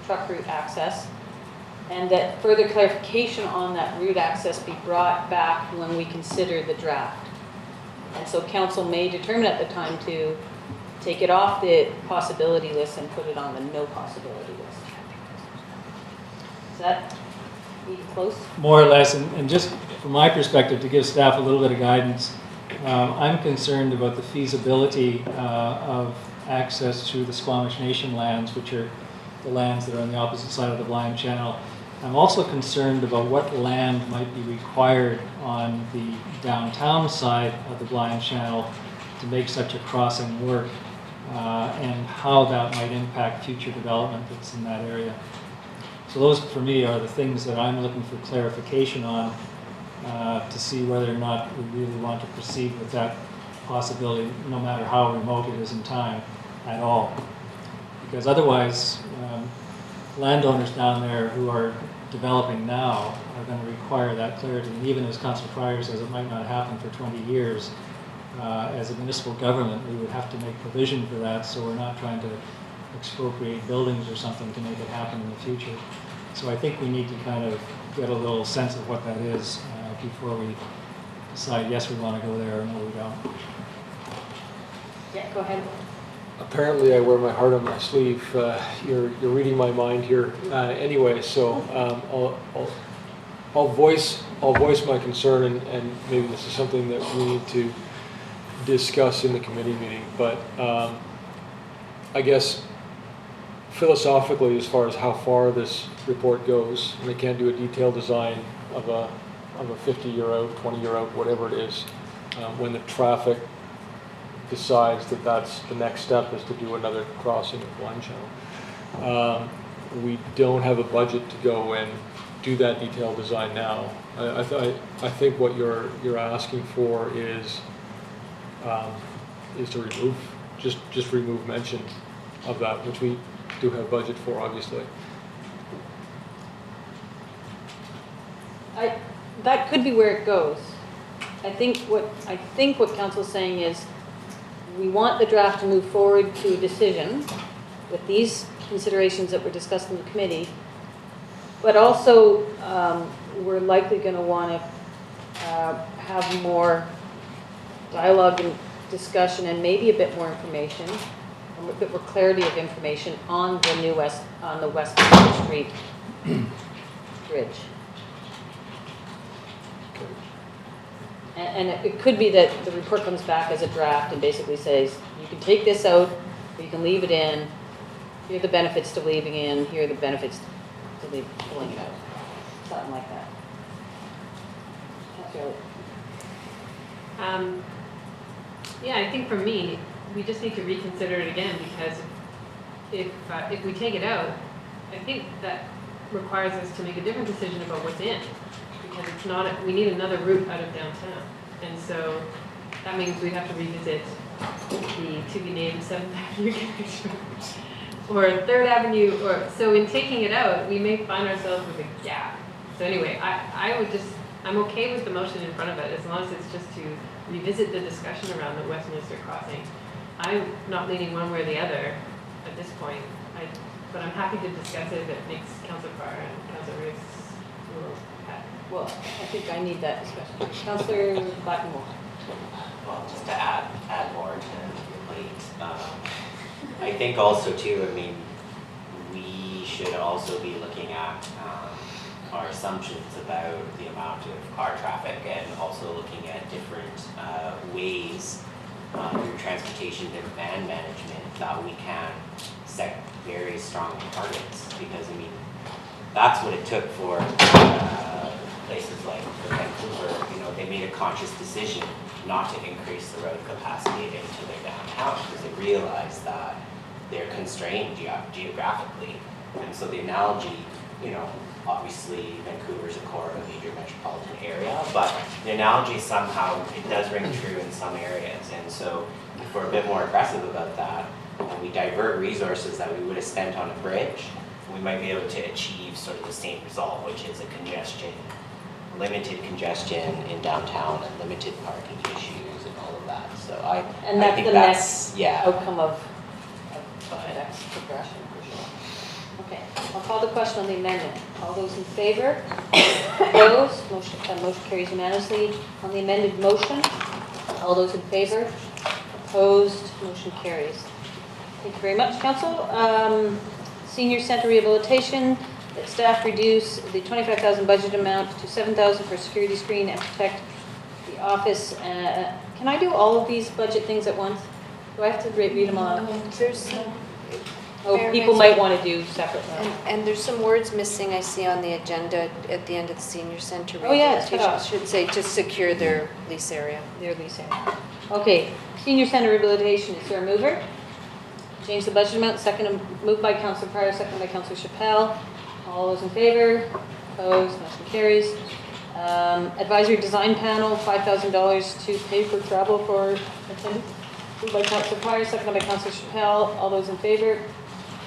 truck route access, and that further clarification on that route access be brought back when we consider the draft. And so council may determine at the time to take it off the possibility list and put it on the no possibility list. Is that even close? More or less, and just from my perspective, to give staff a little bit of guidance, I'm concerned about the feasibility of access to the Squamish Nation lands, which are the lands that are on the opposite side of the Blind Channel. I'm also concerned about what land might be required on the downtown side of the Blind Channel to make such a crossing work, and how that might impact future development that's in that area. So those, for me, are the things that I'm looking for clarification on, to see whether or not we really want to proceed with that possibility, no matter how remote it is in time at all. Because otherwise, landowners down there who are developing now are going to require that clarity. And even as Councillor Pryor says, it might not happen for 20 years. As a municipal government, we would have to make provision for that, so we're not trying to expropriate buildings or something to make it happen in the future. So I think we need to kind of get a little sense of what that is before we decide, yes, we want to go there, or no, we don't. Yeah, go ahead. Apparently, I wear my heart on my sleeve. You're reading my mind here, anyway. So I'll voice my concern, and maybe this is something that we need to discuss in the committee meeting. But I guess philosophically, as far as how far this report goes, and they can't do a detailed design of a 50-year out, 20-year out, whatever it is, when the traffic decides that that's the next step is to do another crossing of Blind Channel. We don't have a budget to go and do that detailed design now. I think what you're asking for is to remove, just remove mention of that, which we do have budget for, obviously. That could be where it goes. I think what council's saying is, we want the draft to move forward to a decision with these considerations that were discussed in the committee, but also we're likely going to want to have more dialogue and discussion, and maybe a bit more information, a bit more clarity of information on the West Street bridge. And it could be that the report comes back as a draft and basically says, you can take this out, or you can leave it in. Here are the benefits to leaving in. Here are the benefits to pulling it out. Something like that. Yeah, I think for me, we just need to reconsider it again, because if we take it out, I think that requires us to make a different decision about what's in. Because it's not, we need another route out of downtown. And so that means we have to revisit the to-be-named 7th Avenue connection or 3rd Avenue, so in taking it out, we may find ourselves with a gap. So anyway, I'm okay with the motion in front of it, as long as it's just to revisit the discussion around the Westminster crossing. I'm not leaning one way or the other at this point, but I'm happy to discuss it if it makes Councillor Pryor and Councillor Riggs a little happy. Well, I think I need that discussion. Councillor Blackmore. Well, just to add more to your plate, I think also too, I mean, we should also be looking at our assumptions about the amount of car traffic, and also looking at different ways through transportation demand management that we can set very strong targets. Because I mean, that's what it took for places like Vancouver. You know, they made a conscious decision not to increase the road capacity into their downtown, because they realized that they're constrained geographically. And so the analogy, you know, obviously Vancouver's a core of a major metropolitan area, but the analogy somehow, it does ring true in some areas. And so if we're a bit more aggressive about that, and we divert resources that we would have spent on a bridge, we might be able to achieve sort of the same result, which is a congestion, limited congestion in downtown, and limited parking issues and all of that. So I think the that's, next yeah. outcome of the next progression, for sure. Okay, I'll call the question on the amendment. All those in favor? Opposed? Motion carries unanimously. On the amended motion, all those in favor? Opposed? Motion carries. Thank you very much, Council. Senior Centre Rehabilitation, that staff reduce the 25,000 budget amount to 7,000 for security screen and protect the office. Can I do all of these budget things at once? Do I have to read them all out? There's some, Oh, Mayor people Hinsman. might want to do separate. and there's some words missing I see on the agenda at the end of the senior center Oh, yeah, it's cut rehabilitation. off. Should say to secure their lease area. Their lease area. Okay, senior center rehabilitation, is there a mover? Change the budget amount, moved by Councillor Pryor, seconded by Councillor Chappelle. All those in favor? Opposed? Motion carries. Advisory design panel, $5,000 to pay for travel for attendance. Moved by Councillor Pryor, seconded by Councillor Chappelle. All those in favor?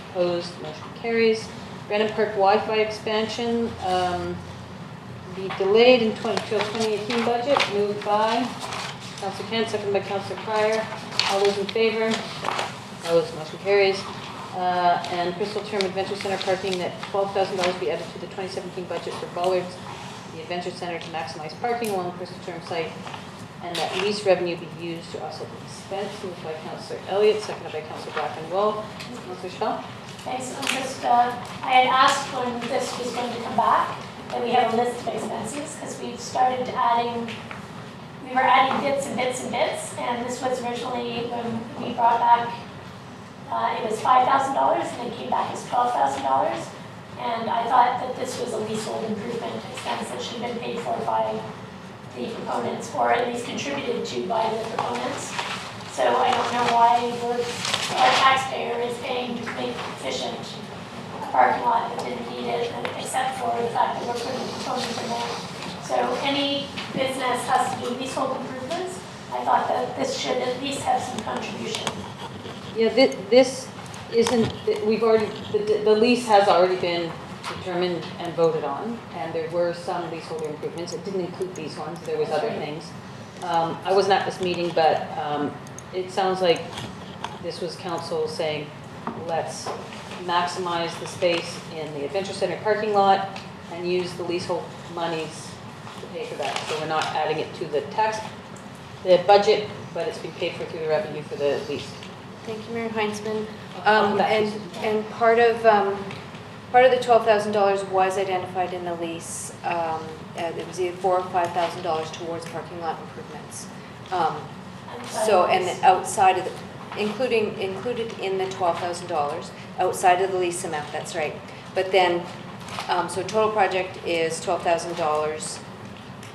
Opposed? Motion carries. Brandon Park Wi-Fi expansion, be delayed in 2018 budget. Moved by Councillor Kent, seconded by Councillor Pryor. All those in favor? Opposed? Motion carries. And Crystal Term Adventure Center parking, that $12,000 be added to the 2017 budget for bollards, the Adventure Center to maximize parking along the Crystal Term site, and that lease revenue be used to offset the expense. Moved by Councillor Elliott, seconded by Councillor Black-and-Wolf. Councillor Chappelle? Thanks, I'm just, I had asked when this was going to come back, that we have a list of expenses, because we've started adding, we were adding bits and bits and bits, and this was originally, when we brought back, it was $5,000, and it came back as $12,000. And I thought that this was a leasehold improvement expense that should have been paid for by the proponents, or at least contributed to by the proponents. So I don't know why our taxpayer is paying to make efficient a parking lot that didn't need it, except for the fact that we're putting components in there. So any business has to do leasehold improvements. I thought that this should at least have some contribution. Yeah, this isn't, we've already, the lease has already been determined and voted on, and there were some leaseholder improvements. It didn't include these ones, there was other things. I wasn't at this meeting, but it sounds like this was council saying, let's maximize the space in the Adventure Center parking lot and use the leasehold monies to pay for that. So we're not adding it to the the budget, but it's being paid for through the revenue for the lease. Thank you, Mayor Heinzman. On that piece. And part of the $12,000 was identified in the lease. It was either $4,000 or $5,000 towards parking lot improvements. So, and outside of included in the $12,000, outside of the lease amount, that's right. But then, so total project is $12,000.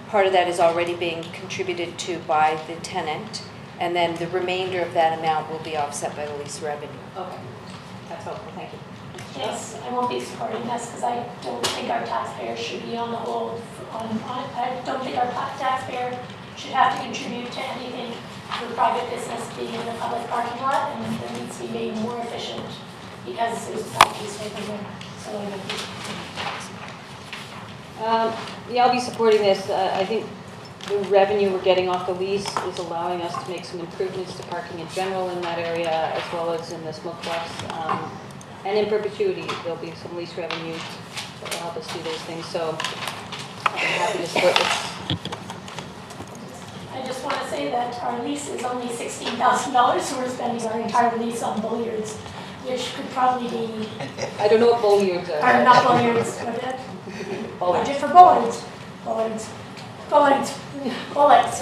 Part of that is already being contributed to by the tenant, and then the remainder of that amount will be offset by the lease revenue. Okay, that's helpful, thank you. Yes, I won't be supporting this because I don't think our taxpayers should be on the hold on it. I don't think our taxpayer should have to contribute to anything for private business being in a public parking lot, and it needs to be made more efficient because there's a bad piece right there. So I would be Yeah, I'll be supporting this. I think the revenue we're getting off the lease is allowing us to make some improvements to parking in general in that area, as well as in the smokebox. And in perpetuity, there'll be some lease revenue that will help us do those things. So I'm happy to support this. I just want to say that our lease is only $16,000, so we're spending our entire lease on billiards, which could probably be, I don't know what billiards or are. not billiards, but budget for bullets.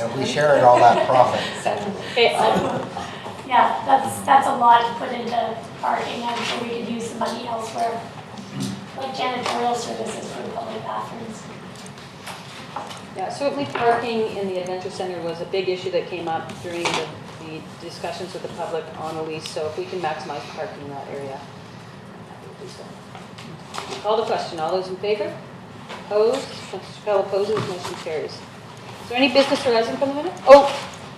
And we shared all that profit. Okay, Yeah, that's a lot to put into parking. I'm sure we could use the money elsewhere, like janitorial services for the public bathrooms. yeah, certainly parking in the Adventure Center was a big issue that came up during the discussions with the public on the lease. So if we can maximize parking in that area, I'm happy to do so. Call the question. All those in favor? Opposed? Councilor Chappelle opposes. Motion carries. Is there any business arising from the minute? Oh,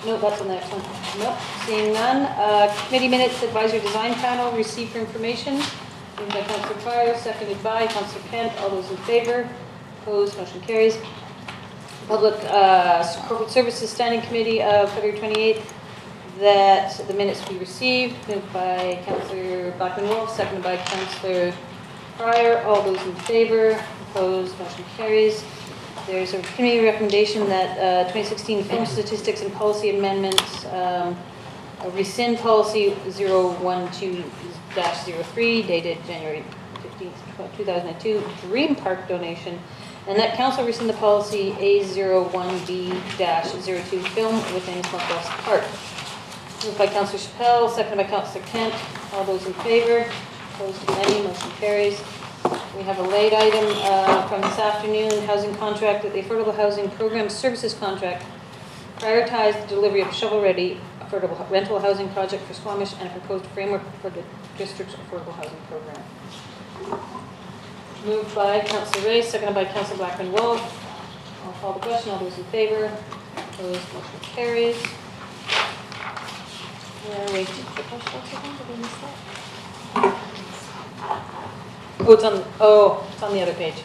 no, that's on the next one. Nope, seeing none. Committee minutes, advisory design panel, received for information. Moved by Councilor Pryor, seconded by Councilor Kent. All those in favor? Opposed? Motion carries. Public Corporate Services Standing Committee of February 28th, that the minutes be received. Moved by Councilor Blackman-Wolf, seconded by Councilor Pryor. All those in favor? Opposed? Motion carries. There's a committee recommendation that 2016 film statistics and policy amendments, rescind policy 012-03 dated January 15th, 2002 Dream Park donation, and that council rescind the policy A01B-02 film within Smoke West Park. Moved by Councillor Chappelle, seconded by Councillor Kent. All those in favor? Opposed, if any, motion carries. We have a late item from this afternoon, housing contract, that the Affordable Housing Program Services Contract prioritize the delivery of shovel-ready affordable rental housing project for Squamish and a proposed framework for the district's affordable housing program. Moved by Councillor Ray, seconded by Councillor Blackman-Wolf. I'll call the question. All those in favor? Opposed, motion carries. Wait, did the question also come? Did I miss that? It's on the other page.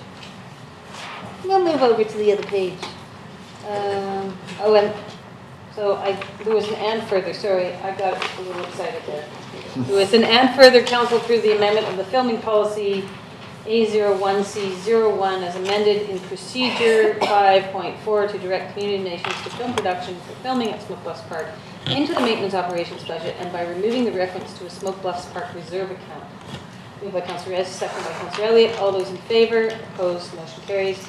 We'll move over to the other page. And so there was an and further, sorry, I got a little excited there. There was an and further, council approve the amendment of the filming policy A01C01 as amended in procedure 5.4 to direct community nations to film production for filming at Smoke Bluffs Park into the maintenance operations budget and by removing the reference to a Smoke Bluffs Park reserve account. Moved by Councillor Reyes, seconded by Councillor Elliott. All those in favor? Opposed? Motion carries.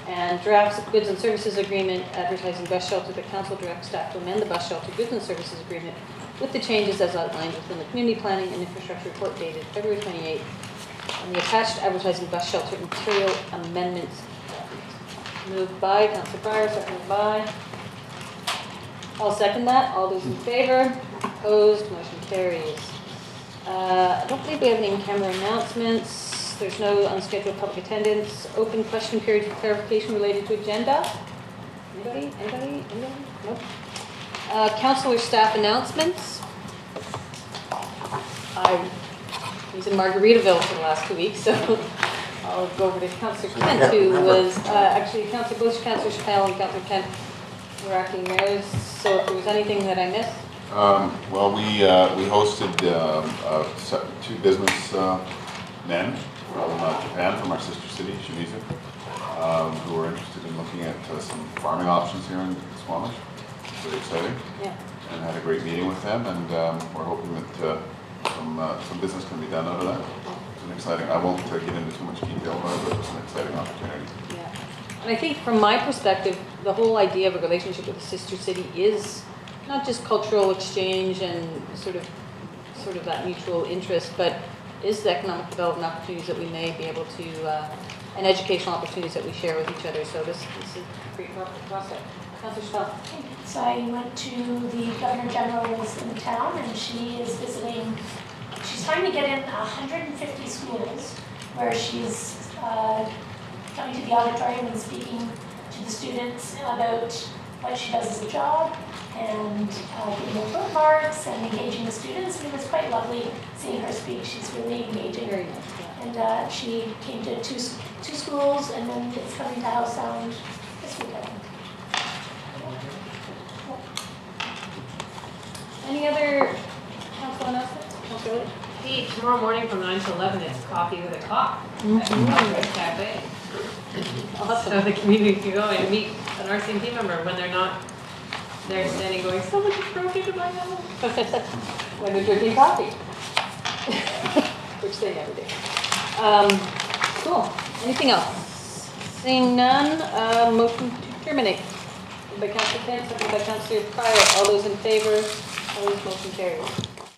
And drafts goods and services agreement advertising bus shelter. The council directs staff to amend the bus shelter goods and services agreement with the changes as outlined within the community planning and infrastructure report dated February 28th and the attached advertising bus shelter material amendments. Moved by Councillor Pryor, seconded by. I'll second that. All those in favor? Opposed? Motion carries. I don't believe we have any in-camera announcements. There's no unscheduled public attendance. Open question period for clarification related to agenda. Anybody? Anybody? Anybody? Nope. Councillor staff announcements. I was in Margaritaville for the last 2 weeks, so I'll go over to Councillor Kent, who was actually Councillor Bush, Councillor Chappelle, and Councillor Kent were acting mayors. So if there was anything that I missed. Well, we hosted 2 business men from Japan, from our sister city, Shimizu, who are interested in looking at some farming options here in Squamish. It's very exciting. Yeah. And had a great meeting with them, and we're hoping that some business can be done out of that. It's an exciting. I won't get into too much detail about it, but it's an exciting opportunity. Yeah. And I think from my perspective, the whole idea of a relationship with a sister city is not just cultural exchange and sort of that mutual interest, but is the economic development opportunities that we may be able to, and educational opportunities that we share with each other. So this is a great prospect. Councillor Chappelle. So I went to the Governor General's in town, and she is visiting. She's trying to get in 150 schools where she's coming to the auditorium and speaking to the students about what she does as a job and giving them bookmarks and engaging the students. And it was quite lovely seeing her speak. She's really engaging. Very nice. Yeah. And she came to two schools, and then it's coming to Howe Sound this weekend. Any other council announcements? Councillor Elliott? Hey, tomorrow morning from 9 to 11, it's coffee with a cop at Northwest Cafe. Awesome. So the community can go and meet an RCMP member when they're not there standing going, someone just broke into my house. When they're drinking coffee. Which they never do. Cool. Anything else? Seeing none, motion to terminate. Moved by Councillor Kent, seconded by Councillor Pryor. All those in favor? Opposed? Motion carries.